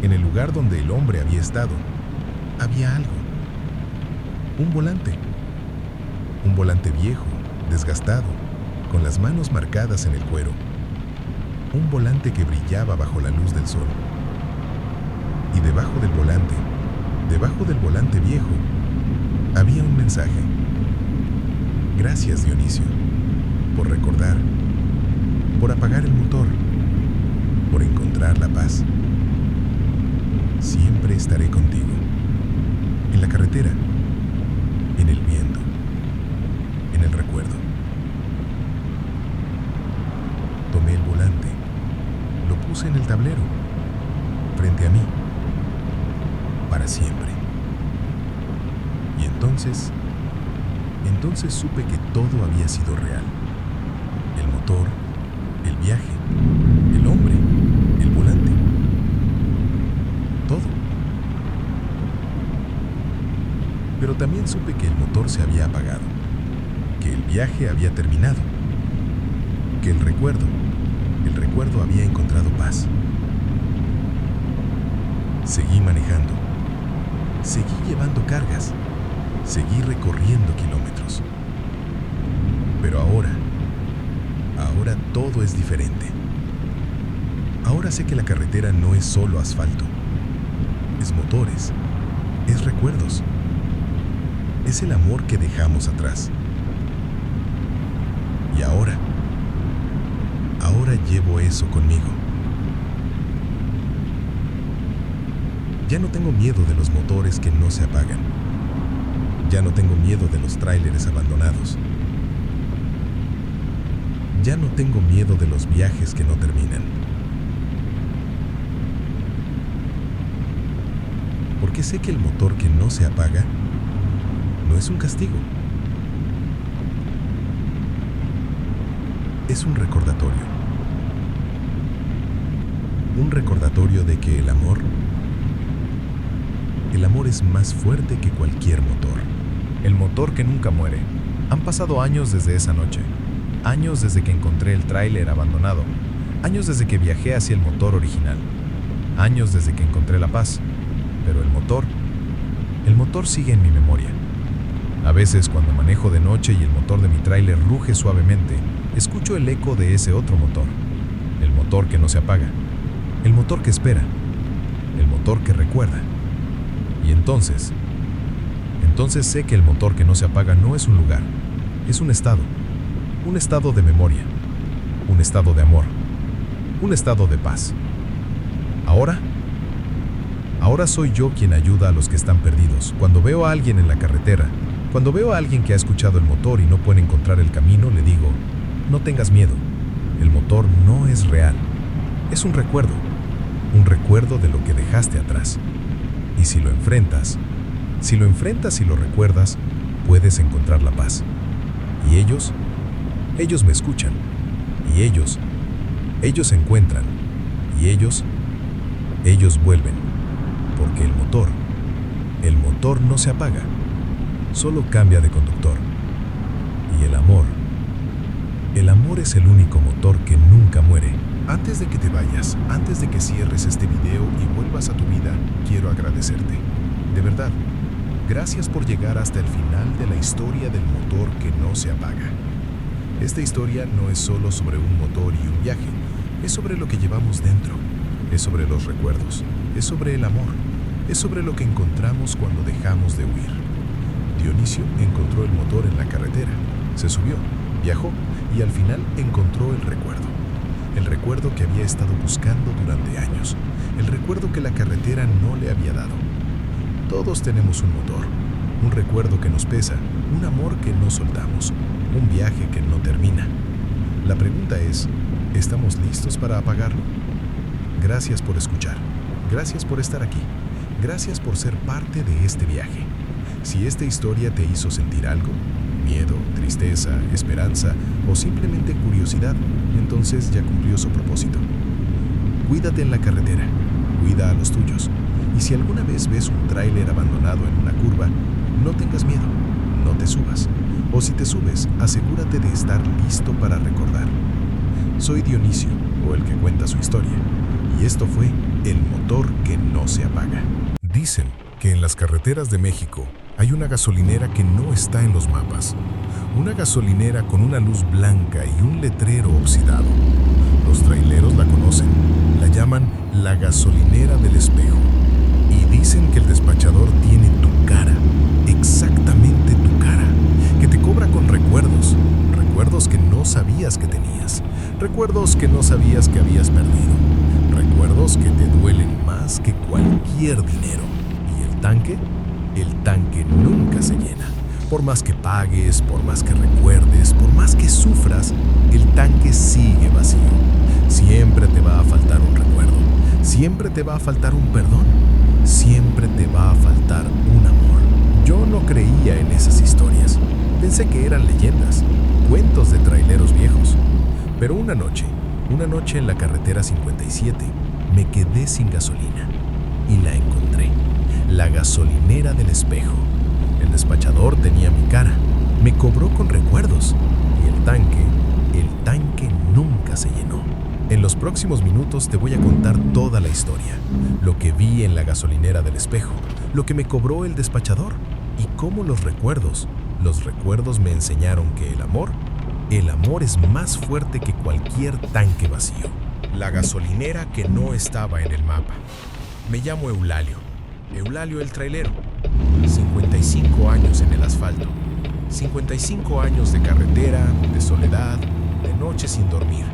en el lugar donde el hombre había estado, había algo. Un volante. Un volante viejo, desgastado, con las manos marcadas en el cuero. Un volante que brillaba bajo la luz del sol. Y debajo del volante, Debajo del volante viejo había un mensaje. Gracias, Dionisio, por recordar, por apagar el motor, por encontrar la paz. Siempre estaré contigo, en la carretera, en el viento, en el recuerdo. Tomé el volante, lo puse en el tablero, frente a mí, para siempre. Y entonces supe que todo había sido real. El motor, el viaje, el hombre, el volante. Todo. Pero también supe que el motor se había apagado, que el viaje había terminado, que el recuerdo había encontrado paz. Seguí manejando, seguí llevando cargas, seguí recorriendo kilómetros. Pero ahora todo es diferente. Ahora sé que la carretera no es solo asfalto, es motores, es recuerdos, es el amor que dejamos atrás. Y ahora llevo eso conmigo. Ya no tengo miedo de los motores que no se apagan. Ya no tengo miedo de los tráileres abandonados. Ya no tengo miedo de los viajes que no terminan. Porque sé que el motor que no se apaga no es un castigo. Es un recordatorio. Un recordatorio de que el amor es más fuerte que cualquier motor. El motor que nunca muere. Han pasado años desde esa noche. Años desde que encontré el tráiler abandonado. Años desde que viajé hacia el motor original. Años desde que encontré la paz. Pero el motor sigue en mi memoria. A veces cuando manejo de noche y el motor de mi tráiler ruge suavemente, escucho el eco de ese otro motor. El motor que no se apaga. El motor que espera. El motor que recuerda. Y entonces sé que el motor que no se apaga no es un lugar, es un estado de memoria, un estado de amor, un estado de paz. Ahora soy yo quien ayuda a los que están perdidos. Cuando veo a alguien en la carretera, cuando veo a alguien que ha escuchado el motor y no puede encontrar el camino, le digo, no tengas miedo, el motor no es real, es un recuerdo de lo que dejaste atrás. Y si lo enfrentas y lo recuerdas, puedes encontrar la paz. Y ellos me escuchan. Y ellos se encuentran. Y ellos vuelven. Porque el motor no se apaga, solo cambia de conductor. Y el amor es el único motor que nunca muere. Antes de que te vayas, antes de que cierres este video y vuelvas a tu vida, quiero agradecerte. De verdad, gracias por llegar hasta el final de la historia del motor que no se apaga. Esta historia no es solo sobre un motor y un viaje, es sobre lo que llevamos dentro, es sobre los recuerdos, es sobre el amor, es sobre lo que encontramos cuando dejamos de huir. Dionisio encontró el motor en la carretera, se subió, viajó y al final encontró el recuerdo. El recuerdo que había estado buscando durante años, el recuerdo que la carretera no le había dado. Todos tenemos un motor, un recuerdo que nos pesa, un amor que no soltamos, un viaje que no termina. La pregunta es, ¿estamos listos para apagarlo? Gracias por escuchar, gracias por estar aquí, gracias por ser parte de este viaje. Si esta historia te hizo sentir algo, miedo, tristeza, esperanza o simplemente curiosidad, entonces ya cumplió su propósito. Cuídate en la carretera, cuida a los tuyos. Y si alguna vez ves un tráiler abandonado en una curva, no tengas miedo, no te subas. O si te subes, asegúrate de estar listo para recordar. Soy Dionisio, o el que cuenta su historia, y esto fue El motor que no se apaga. Dicen que en las carreteras de México hay una gasolinera que no está en los mapas. Una gasolinera con una luz blanca y un letrero oxidado. Los traileros la conocen, la llaman la gasolinera del espejo. Y dicen que el despachador tiene tu cara, exactamente tu cara, que te cobra con recuerdos, recuerdos que no sabías que tenías, recuerdos que no sabías que habías perdido, recuerdos que te duelen más que cualquier dinero. ¿Y el tanque? El tanque nunca se llena. Por más que pagues, por más que recuerdes, por más que sufras, el tanque sigue vacío. Siempre te va a faltar un recuerdo, siempre te va a faltar un perdón, siempre te va a faltar un amor. Yo no creía en esas historias. Pensé que eran leyendas, cuentos de traileros viejos. Pero una noche en la carretera 57, me quedé sin gasolina y la encontré. La gasolinera del espejo. El despachador tenía mi cara, me cobró con recuerdos y el tanque nunca se llenó. En los próximos minutos te voy a contar toda la historia, lo que vi en la gasolinera del espejo, lo que me cobró el despachador y cómo los recuerdos me enseñaron que el amor es más fuerte que cualquier tanque vacío. La gasolinera que no estaba en el mapa. Me llamo Eulalio el trailero. 55 años en el asfalto, 55 años de carretera, de soledad, de noches sin dormir.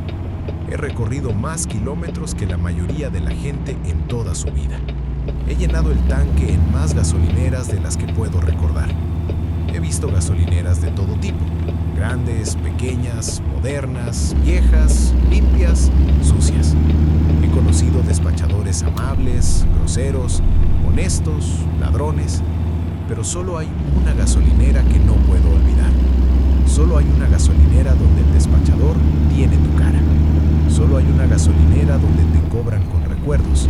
He recorrido más kilómetros que la mayoría de la gente en toda su vida. He llenado el tanque en más gasolineras de las que puedo recordar. He visto gasolineras de todo tipo, grandes, pequeñas, modernas, viejas, limpias, sucias. He conocido despachadores amables, groseros, honestos, ladrones, pero solo hay una gasolinera que no puedo olvidar. Solo hay una gasolinera donde el despachador tiene tu cara. Solo hay una gasolinera donde te cobran con recuerdos.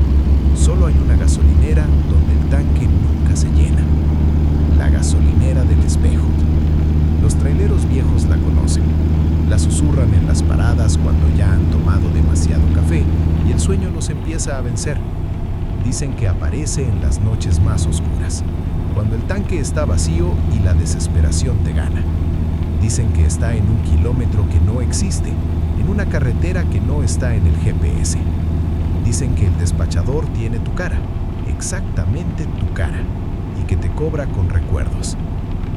Solo hay una gasolinera donde el tanque nunca se llena. La gasolinera del espejo. Los traileros viejos la conocen. La susurran en las paradas cuando ya han tomado demasiado café y el sueño los empieza a vencer. Dicen que aparece en las noches más oscuras, cuando el tanque está vacío y la desesperación te gana. Dicen que está en un kilómetro que no existe, en una carretera que no está en el GPS. Dicen que el despachador tiene tu cara, exactamente tu cara, y que te cobra con recuerdos.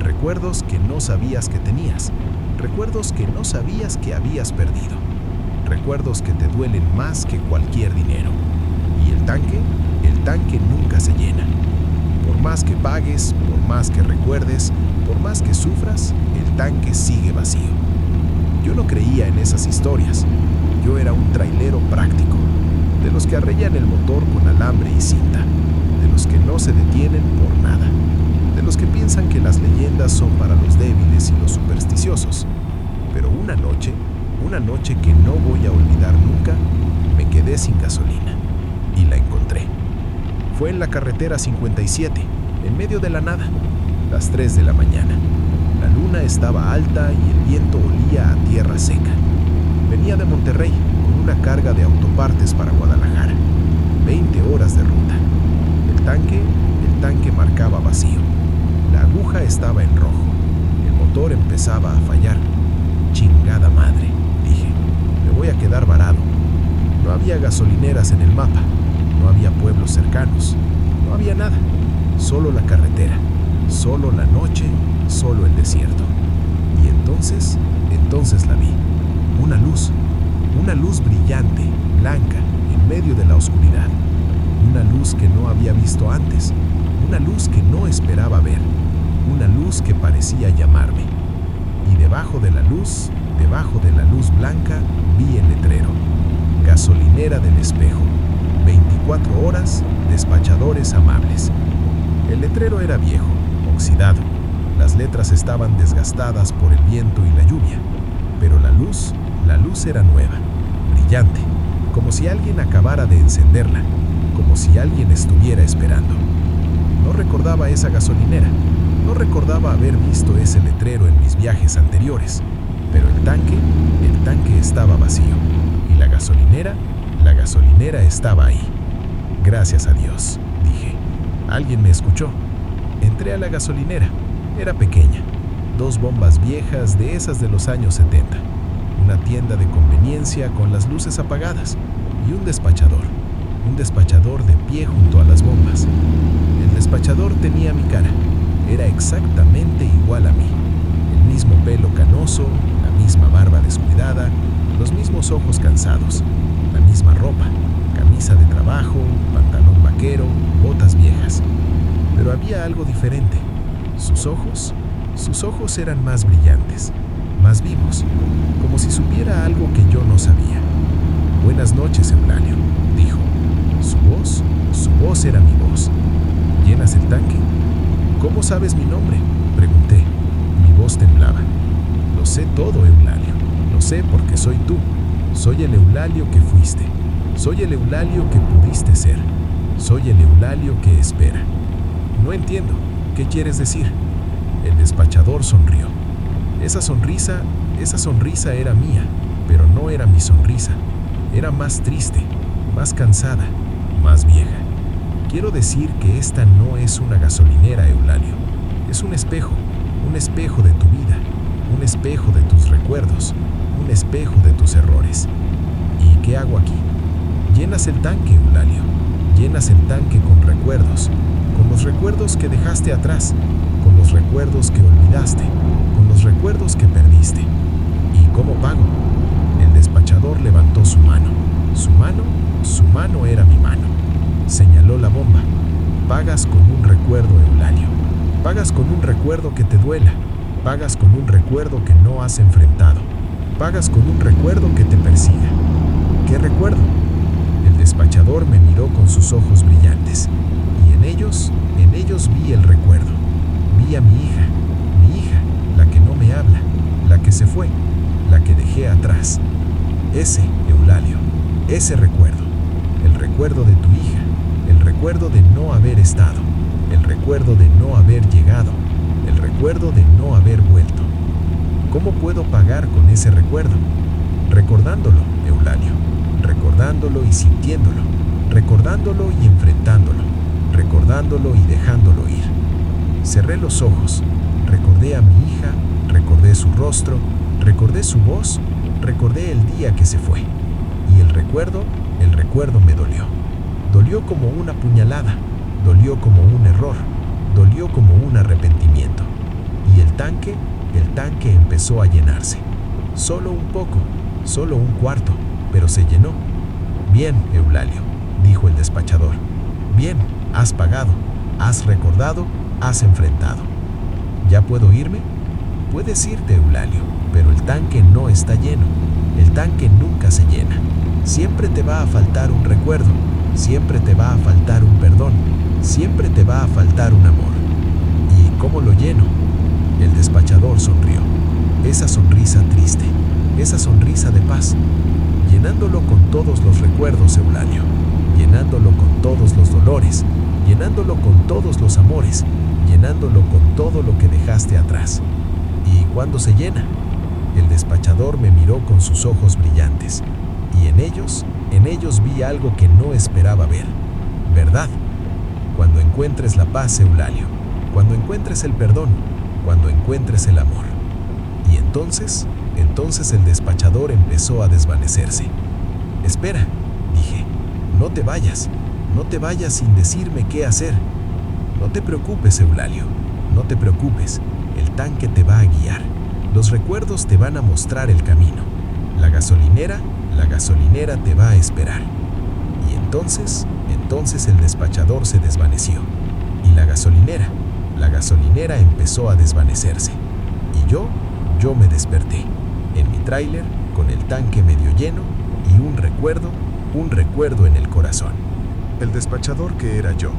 Recuerdos que no sabías que tenías, recuerdos que no sabías que habías perdido, recuerdos que te duelen más que cualquier dinero. ¿Y el tanque? El tanque nunca se llena. Por más que pagues, por más que recuerdes, por más que sufras, el tanque sigue vacío. Yo no creía en esas historias. Yo era un trailero práctico, de los que arrellan el motor con alambre y cinta, de los que no se detienen por nada, de los que piensan que las leyendas son para los débiles y los supersticiosos. Pero una noche que no voy a olvidar nunca, me quedé sin gasolina y la encontré. Fue en la carretera 57, en medio de la nada, las 3 de la mañana. La luna estaba alta y el viento olía a tierra seca. Venía de Monterrey con una carga de autopartes para Guadalajara. 20 horas de ruta. El tanque marcaba vacío. La aguja estaba en rojo. El motor empezaba a fallar. Chingada madre, dije. Me voy a quedar varado. No había gasolineras en el mapa. No había pueblos cercanos. No había nada. Solo la carretera. Solo la noche. Solo el desierto. Y entonces la vi. Una luz brillante, blanca, en medio de la oscuridad. Una luz que no había visto antes. Una luz que no esperaba ver. Una luz que parecía llamarme. Y debajo de la luz blanca, vi el letrero. Gasolinera del espejo. 24 horas, despachadores amables. El letrero era viejo, oxidado. Las letras estaban desgastadas por el viento y la lluvia. Pero la luz era nueva, brillante, como si alguien acabara de encenderla, como si alguien estuviera esperando. No recordaba esa gasolinera, no recordaba haber visto ese letrero en mis viajes anteriores, pero el tanque estaba vacío y la gasolinera estaba ahí. Gracias a Dios, dije. Alguien me escuchó. Entré a la gasolinera. Era pequeña. 2 bombas viejas de esas de los años 70. Una tienda de conveniencia con las luces apagadas y un despachador. un despachador de pie junto a las bombas. El despachador tenía mi cara. Era exactamente igual a mí. El mismo pelo canoso, la misma barba descuidada, los mismos ojos cansados, la misma ropa, camisa de trabajo, pantalón vaquero, botas viejas. Pero había algo diferente. Sus ojos eran más brillantes, más vivos, como si supiera algo que yo no sabía. Buenas noches, Eulalio, dijo. Su voz era mi voz. ¿Llenas el tanque? ¿Cómo sabes mi nombre?, pregunté. Mi voz temblaba. Lo sé todo, Eulalio. Lo sé porque soy tú. Soy el Eulalio que fuiste. Soy el Eulalio que pudiste ser. Soy el Eulalio que espera. No entiendo. ¿Qué quieres decir? El despachador sonrió. Esa sonrisa era mía, pero no era mi sonrisa. Era más triste, más cansada, más vieja. Quiero decir que esta no es una gasolinera, Eulalio. Es un espejo de tu vida, un espejo de tus recuerdos, un espejo de tus errores. ¿Y qué hago aquí? Llenas el tanque, Eulalio. Llenas el tanque con los recuerdos que dejaste atrás, con los recuerdos que olvidaste, con los recuerdos que perdiste. ¿Y cómo pago? El despachador levantó su mano. Su mano era mi mano. Señaló la bomba. Pagas con un recuerdo, Eulalio. Pagas con un recuerdo que te duela. Pagas con un recuerdo que no has enfrentado. Pagas con un recuerdo que te persiga. ¿Qué recuerdo? El despachador me miró con sus ojos brillantes. Y en ellos vi el recuerdo. Vi a mi hija, la que no me habla, la que se fue, la que dejé atrás. Ese, Eulalio, ese recuerdo. El recuerdo de tu hija, el recuerdo de no haber estado, el recuerdo de no haber llegado, el recuerdo de no haber vuelto. ¿Cómo puedo pagar con ese recuerdo? Recordándolo, Eulalio, recordándolo y sintiéndolo, recordándolo y enfrentándolo, recordándolo y dejándolo ir. Cerré los ojos, recordé a mi hija, recordé su rostro, recordé su voz, recordé el día que se fue. Y el recuerdo me dolió. Dolió como una puñalada, dolió como un error, dolió como un arrepentimiento. Y el tanque empezó a llenarse. Solo un poco, solo un cuarto, pero se llenó. Bien, Eulalio, dijo el despachador. Bien, has pagado, has recordado, has enfrentado. ¿Ya puedo irme? Puedes irte, Eulalio, pero el tanque no está lleno. El tanque nunca se llena. Siempre te va a faltar un recuerdo, siempre te va a faltar un perdón, siempre te va a faltar un amor. ¿Y cómo lo lleno? El despachador sonrió. Esa sonrisa triste, esa sonrisa de paz, llenándolo con todos los recuerdos, Eulalio, llenándolo con todos los dolores, llenándolo con todos los amores, llenándolo con todo lo que dejaste atrás. ¿Y cuándo se llena? El despachador me miró con sus ojos brillantes, y en ellos vi algo que no esperaba ver. ¿Verdad? Cuando encuentres la paz, Eulalio, cuando encuentres el perdón, cuando encuentres el amor. Y entonces el despachador empezó a desvanecerse. Espera, dije, no te vayas sin decirme qué hacer. No te preocupes, Eulalio, no te preocupes, el tanque te va a guiar. Los recuerdos te van a mostrar el camino. La gasolinera te va a esperar. Y entonces el despachador se desvaneció. Y la gasolinera empezó a desvanecerse. Y yo me desperté, en mi tráiler, con el tanque medio lleno y un recuerdo en el corazón. El despachador que era yo.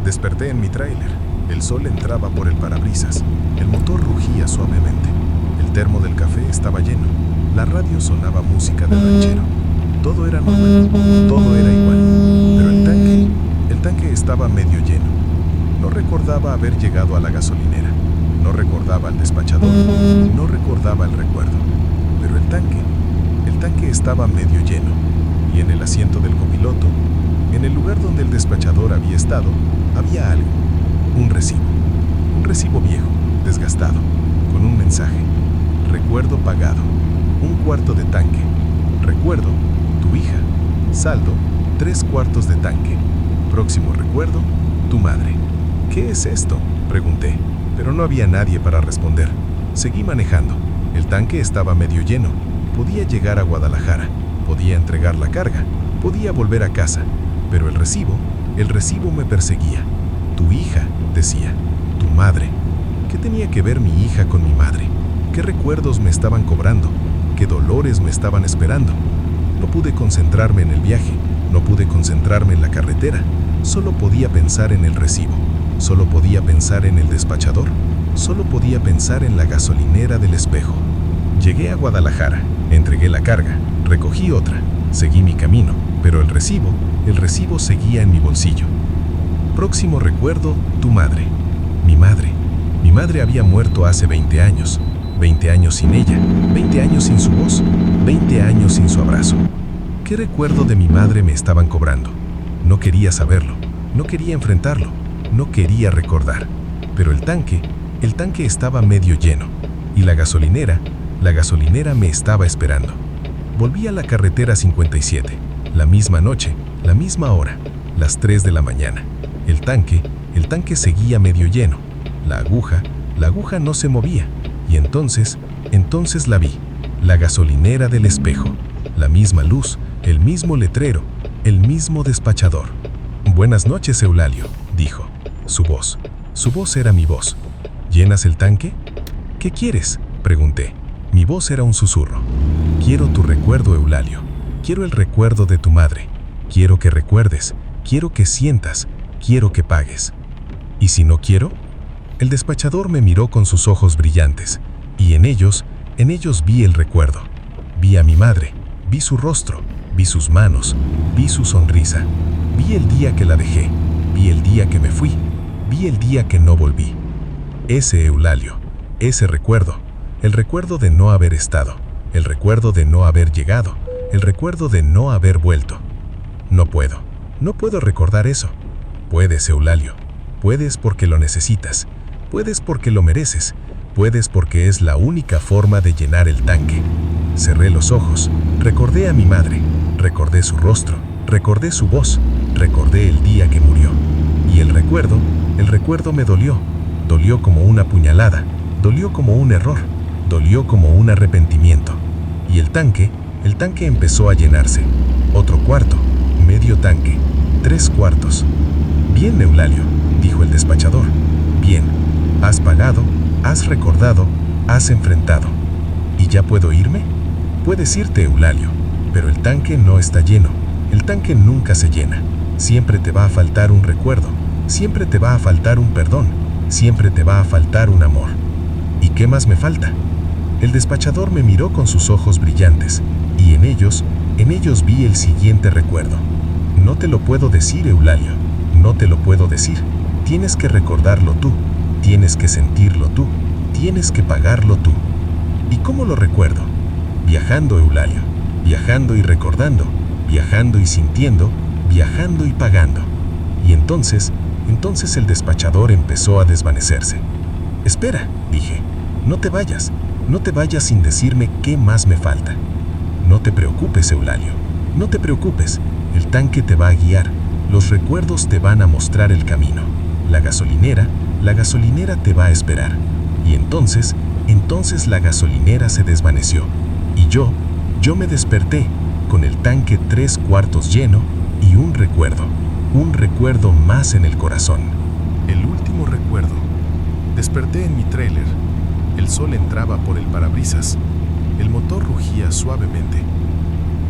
Desperté en mi tráiler. El sol entraba por el parabrisas. El motor rugía suavemente. El termo del café estaba lleno. La radio sonaba música de ranchero. Todo era normal, todo era igual. Pero el tanque estaba medio lleno. No recordaba haber llegado a la gasolinera. No recordaba al despachador. No recordaba el recuerdo. Pero el tanque estaba medio lleno. Y en el asiento del copiloto, en el lugar donde el despachador había estado, había algo. Un recibo viejo, desgastado, con un mensaje. Recuerdo pagado. Un cuarto de tanque. Recuerdo, tu hija. Saldo, 3/4 de tanque. Próximo recuerdo, tu madre. ¿Qué es esto?, pregunté, pero no había nadie para responder. Seguí manejando. El tanque estaba medio lleno. Podía llegar a Guadalajara, podía entregar la carga, podía volver a casa, pero el recibo me perseguía. Tu hija, decía, tu madre. ¿Qué tenía que ver mi hija con mi madre? ¿Qué recuerdos me estaban cobrando? ¿Qué dolores me estaban esperando? No pude concentrarme en el viaje, no pude concentrarme en la carretera. Solo podía pensar en el recibo, solo podía pensar en el despachador, solo podía pensar en la gasolinera del espejo. Llegué a Guadalajara, entregué la carga, recogí otra, seguí mi camino, pero el recibo seguía en mi bolsillo. Próximo recuerdo, tu madre. Mi madre había muerto hace 20 años. 20 años sin ella, 20 años sin su voz, 20 años sin su abrazo. ¿Qué recuerdo de mi madre me estaban cobrando? No quería saberlo, no quería enfrentarlo, no quería recordar. Pero el tanque estaba medio lleno, y la gasolinera me estaba esperando. Volví a la carretera 57, la misma noche, la misma hora, las 3 de la mañana. El tanque seguía medio lleno. La aguja no se movía. Y entonces la vi, la gasolinera del espejo, la misma luz, el mismo letrero, el mismo despachador. Buenas noches, Eulalio, dijo. Su voz era mi voz. ¿Llenas el tanque? ¿Qué quieres?, pregunté. Mi voz era un susurro. Quiero tu recuerdo, Eulalio. Quiero el recuerdo de tu madre. Quiero que recuerdes, quiero que sientas, quiero que pagues. ¿Y si no quiero? El despachador me miró con sus ojos brillantes, y en ellos vi el recuerdo. Vi a mi madre, vi su rostro, vi sus manos, vi su sonrisa. Vi el día que la dejé, vi el día que me fui, vi el día que no volví. Ese Eulalio, ese recuerdo, el recuerdo de no haber estado, el recuerdo de no haber llegado, el recuerdo de no haber vuelto. No puedo recordar eso. Puedes, Eulalio, puedes porque lo necesitas. Puedes porque lo mereces, puedes porque es la única forma de llenar el tanque. Cerré los ojos, recordé a mi madre, recordé su rostro, recordé su voz, recordé el día que murió. Y el recuerdo me dolió como una puñalada, dolió como un error, dolió como un arrepentimiento. Y el tanque empezó a llenarse. Otro cuarto, medio tanque, 3/4. Bien, Eulalio, dijo el despachador. Bien. Has pagado, has recordado, has enfrentado. ¿Y ya puedo irme? Puedes irte, Eulalio, pero el tanque no está lleno. El tanque nunca se llena. Siempre te va a faltar un recuerdo, siempre te va a faltar un perdón, siempre te va a faltar un amor. ¿Y qué más me falta? El despachador me miró con sus ojos brillantes, y en ellos vi el siguiente recuerdo. No te lo puedo decir, Eulalio, no te lo puedo decir. Tienes que recordarlo tú. Tienes que sentirlo tú, tienes que pagarlo tú. ¿Y cómo lo recuerdo? Viajando, Eulalio, viajando y recordando, viajando y sintiendo, viajando y pagando. Y entonces el despachador empezó a desvanecerse. Espera, dije, no te vayas sin decirme qué más me falta. No te preocupes, Eulalio, no te preocupes, el tanque te va a guiar, los recuerdos te van a mostrar el camino. La gasolinera te va a esperar. Y entonces la gasolinera se desvaneció. Y yo me desperté con el tanque 3/4 lleno y un recuerdo más en el corazón. El último recuerdo. Desperté en mi tráiler. El sol entraba por el parabrisas. El motor rugía suavemente.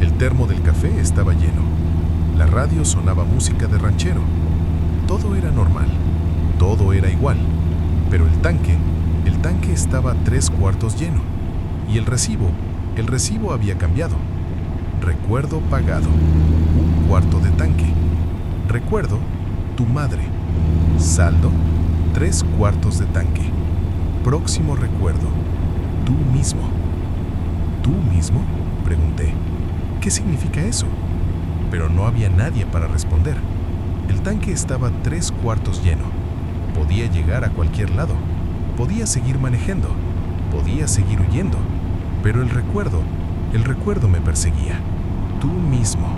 El termo del café estaba lleno. La radio sonaba música de ranchero. Todo era normal. Todo era igual, pero el tanque estaba 3/4 lleno, y el recibo había cambiado. Recuerdo pagado, 1/4 de tanque. Recuerdo, tu madre. Saldo, 3/4 de tanque. Próximo recuerdo, tú mismo. ¿Tú mismo?, pregunté. ¿Qué significa eso? Pero no había nadie para responder. El tanque estaba 3/4 lleno. Podía llegar a cualquier lado, podía seguir manejando, podía seguir huyendo, pero el recuerdo me perseguía. Tú mismo.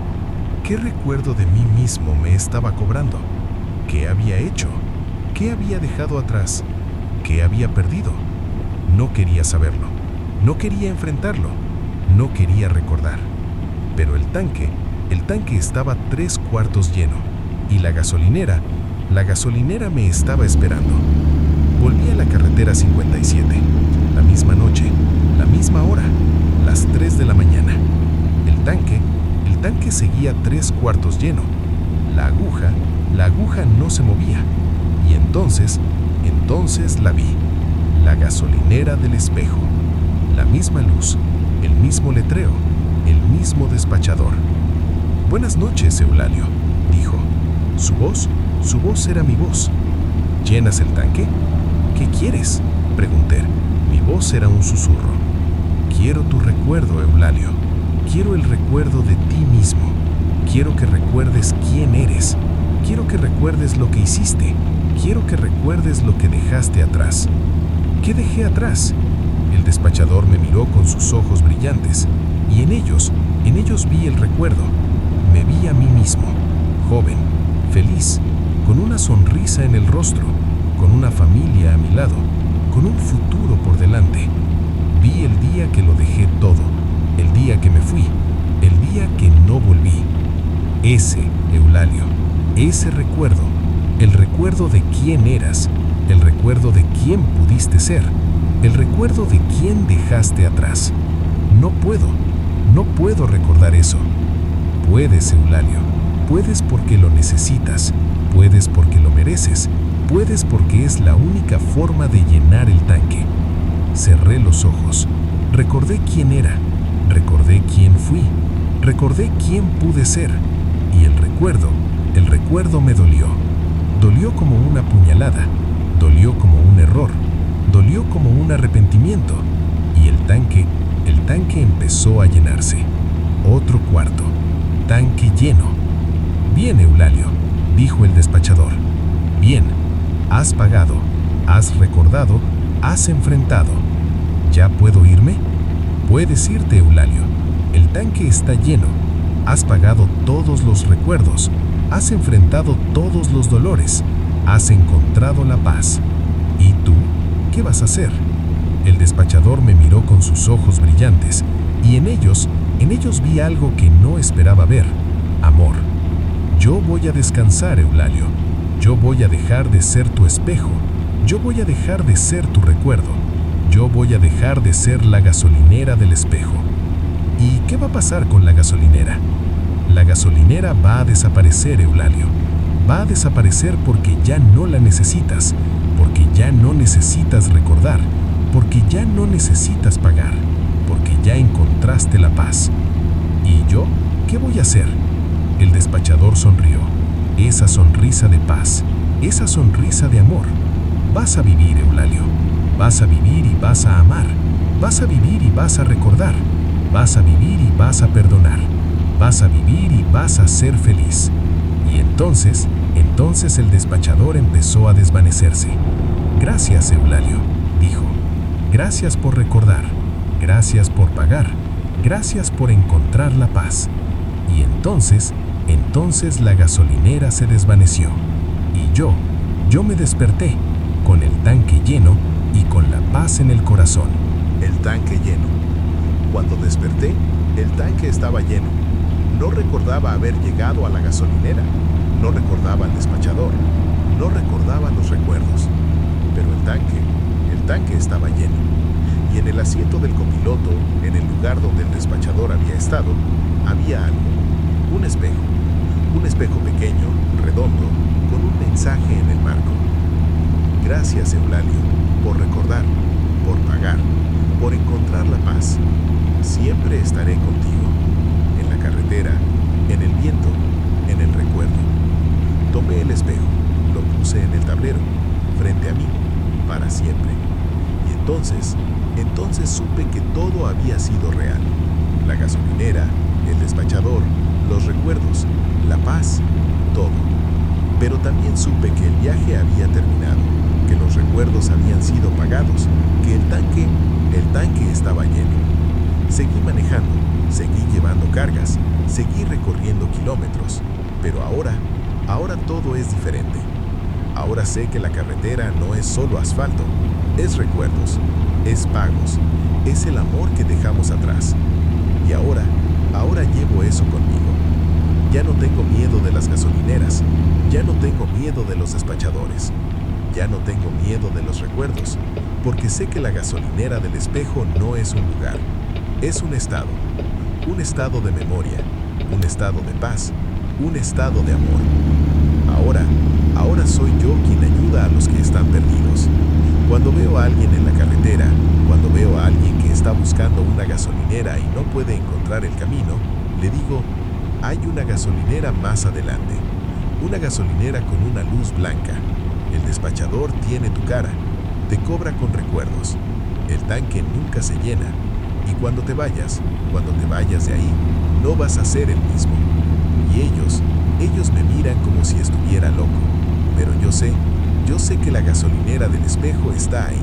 ¿Qué recuerdo de mí mismo me estaba cobrando? ¿Qué había hecho? ¿Qué había dejado atrás? ¿Qué había perdido? No quería saberlo. No quería enfrentarlo. No quería recordar. Pero el tanque estaba 3/4 lleno. Y la gasolinera me estaba esperando. Volví a la carretera 57. La misma noche, la misma hora, las 3 de la mañana. El tanque seguía 3/4 lleno. La aguja no se movía. Y entonces la vi. La gasolinera del espejo. La misma luz, el mismo letrero, el mismo despachador. Buenas noches, Eulalio, dijo. Su voz era mi voz. ¿Llenas el tanque? ¿Qué quieres?, pregunté. Mi voz era un susurro. Quiero tu recuerdo, Eulalio. Quiero el recuerdo de ti mismo. Quiero que recuerdes quién eres. Quiero que recuerdes lo que hiciste. Quiero que recuerdes lo que dejaste atrás. ¿Qué dejé atrás? El despachador me miró con sus ojos brillantes, y en ellos vi el recuerdo. Me vi a mí mismo, joven, feliz, con una sonrisa en el rostro, con una familia a mi lado, con un futuro por delante. Vi el día que lo dejé todo, el día que me fui, el día que no volví. Ese, Eulalio, ese recuerdo, el recuerdo de quién eras, el recuerdo de quién pudiste ser, el recuerdo de quién dejaste atrás. No puedo recordar eso. Puedes, Eulalio, puedes porque lo necesitas, puedes porque lo mereces, puedes porque es la única forma de llenar el tanque. Cerré los ojos, recordé quién era, recordé quién fui, recordé quién pude ser, y el recuerdo me dolió. Dolió como una puñalada, dolió como un error, dolió como un arrepentimiento, y el tanque empezó a llenarse. Otro cuarto, tanque lleno. Bien, Eulalio, dijo el despachador. Bien, has pagado, has recordado, has enfrentado. ¿Ya puedo irme? Puedes irte, Eulalio. El tanque está lleno. Has pagado todos los recuerdos, has enfrentado todos los dolores, has encontrado la paz. ¿Y tú? ¿Qué vas a hacer? El despachador me miró con sus ojos brillantes, y en ellos vi algo que no esperaba ver: amor. Yo voy a descansar, Eulalio. Yo voy a dejar de ser tu espejo. Yo voy a dejar de ser tu recuerdo. Yo voy a dejar de ser la gasolinera del espejo. ¿Y qué va a pasar con la gasolinera? La gasolinera va a desaparecer, Eulalio. Va a desaparecer porque ya no la necesitas, porque ya no necesitas recordar, porque ya no necesitas pagar, porque ya encontraste la paz. ¿Y yo? ¿Qué voy a hacer? El despachador sonrió. Esa sonrisa de paz, esa sonrisa de amor. Vas a vivir, Eulalio. Vas a vivir y vas a amar. Vas a vivir y vas a recordar. Vas a vivir y vas a perdonar. Vas a vivir y vas a ser feliz. Y entonces el despachador empezó a desvanecerse. Gracias, Eulalio, dijo. Gracias por recordar. Gracias por pagar. Gracias por encontrar la paz. Y entonces la gasolinera se desvaneció. Y yo me desperté, con el tanque lleno y con la paz en el corazón. El tanque lleno. Cuando desperté, el tanque estaba lleno. No recordaba haber llegado a la gasolinera. No recordaba al despachador. No recordaba los recuerdos. Pero el tanque estaba lleno. Y en el asiento del copiloto, en el lugar donde el despachador había estado, había algo. Un espejo pequeño, redondo, con un mensaje en el marco. Gracias, Eulalio, por recordar, por pagar, por encontrar la paz. Siempre estaré contigo, en la carretera, en el viento, en el recuerdo. Tomé el espejo, lo puse en el tablero, frente a mí, para siempre. Y entonces supe que todo había sido real. La gasolinera, el despachador, los recuerdos, la paz, todo. Pero también supe que el viaje había terminado, que los recuerdos habían sido pagados, que el tanque estaba lleno. Seguí manejando, seguí llevando cargas, Seguí recorriendo kilómetros, pero ahora todo es diferente. Ahora sé que la carretera no es solo asfalto, es recuerdos, es pagos, es el amor que dejamos atrás. Y ahora llevo eso conmigo. Ya no tengo miedo de las gasolineras, ya no tengo miedo de los despachadores, ya no tengo miedo de los recuerdos, porque sé que la gasolinera del espejo no es un lugar, es un estado de memoria, un estado de paz, un estado de amor. Ahora soy yo quien ayuda a los que están perdidos. Cuando veo a alguien en la carretera, cuando veo a alguien que está buscando una gasolinera y no puede encontrar el camino, le digo, hay una gasolinera más adelante, una gasolinera con una luz blanca. El despachador tiene tu cara, te cobra con recuerdos. El tanque nunca se llena y cuando te vayas de ahí, no vas a ser el mismo. Y ellos me miran como si estuviera loco, pero yo sé que la gasolinera del espejo está ahí,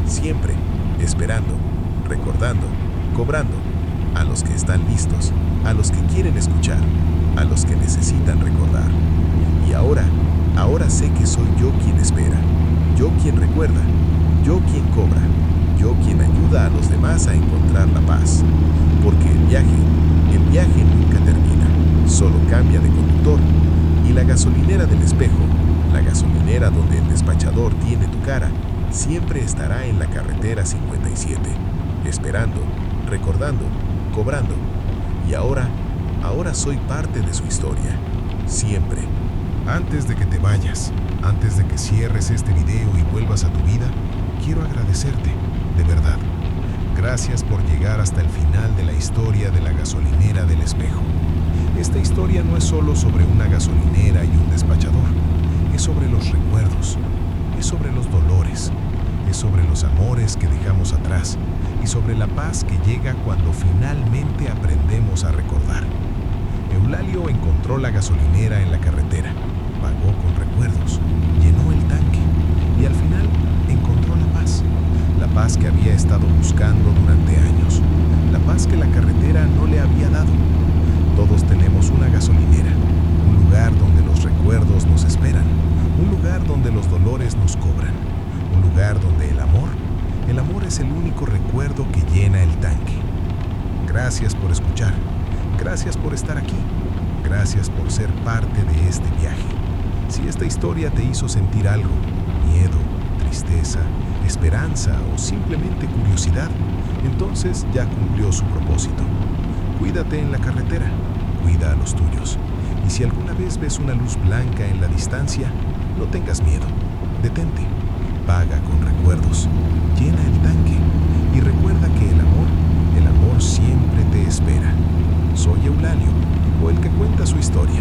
siempre, esperando, recordando, cobrando, a los que están listos, a los que quieren escuchar, a los que necesitan recordar. Y ahora sé que soy yo quien espera, yo quien recuerda, yo quien cobra, yo quien ayuda a los demás a encontrar la paz. Porque el viaje nunca termina, solo cambia de conductor. Y la gasolinera del espejo, la gasolinera donde el despachador tiene tu cara, siempre estará en la carretera 57, esperando, recordando, cobrando. Y ahora soy parte de su historia, siempre. Antes de que te vayas, antes de que cierres este video y vuelvas a tu vida, quiero agradecerte, de verdad. Gracias por llegar hasta el final de la historia de la gasolinera del espejo. Esta historia no es solo sobre una gasolinera y un despachador, es sobre los recuerdos, es sobre los dolores, es sobre los amores que dejamos atrás y sobre la paz que llega cuando finalmente aprendemos a recordar. Eulalio encontró la gasolinera en la carretera, pagó con recuerdos, llenó el tanque y al final encontró la paz que había estado buscando durante años, la paz que la carretera no le había dado. Todos tenemos una gasolinera, un lugar donde los recuerdos nos esperan, un lugar donde los dolores nos cobran, un lugar donde el amor es el único recuerdo que llena el tanque. Gracias por escuchar, gracias por estar aquí, gracias por ser parte de este viaje. Si esta historia te hizo sentir algo, miedo, tristeza, esperanza o simplemente curiosidad, entonces ya cumplió su propósito. Cuídate en la carretera, cuida a los tuyos. Y si alguna vez ves una luz blanca en la distancia, no tengas miedo. Detente, paga con recuerdos, llena el tanque y recuerda que el amor siempre te espera. Soy Eulalio, o el que cuenta su historia.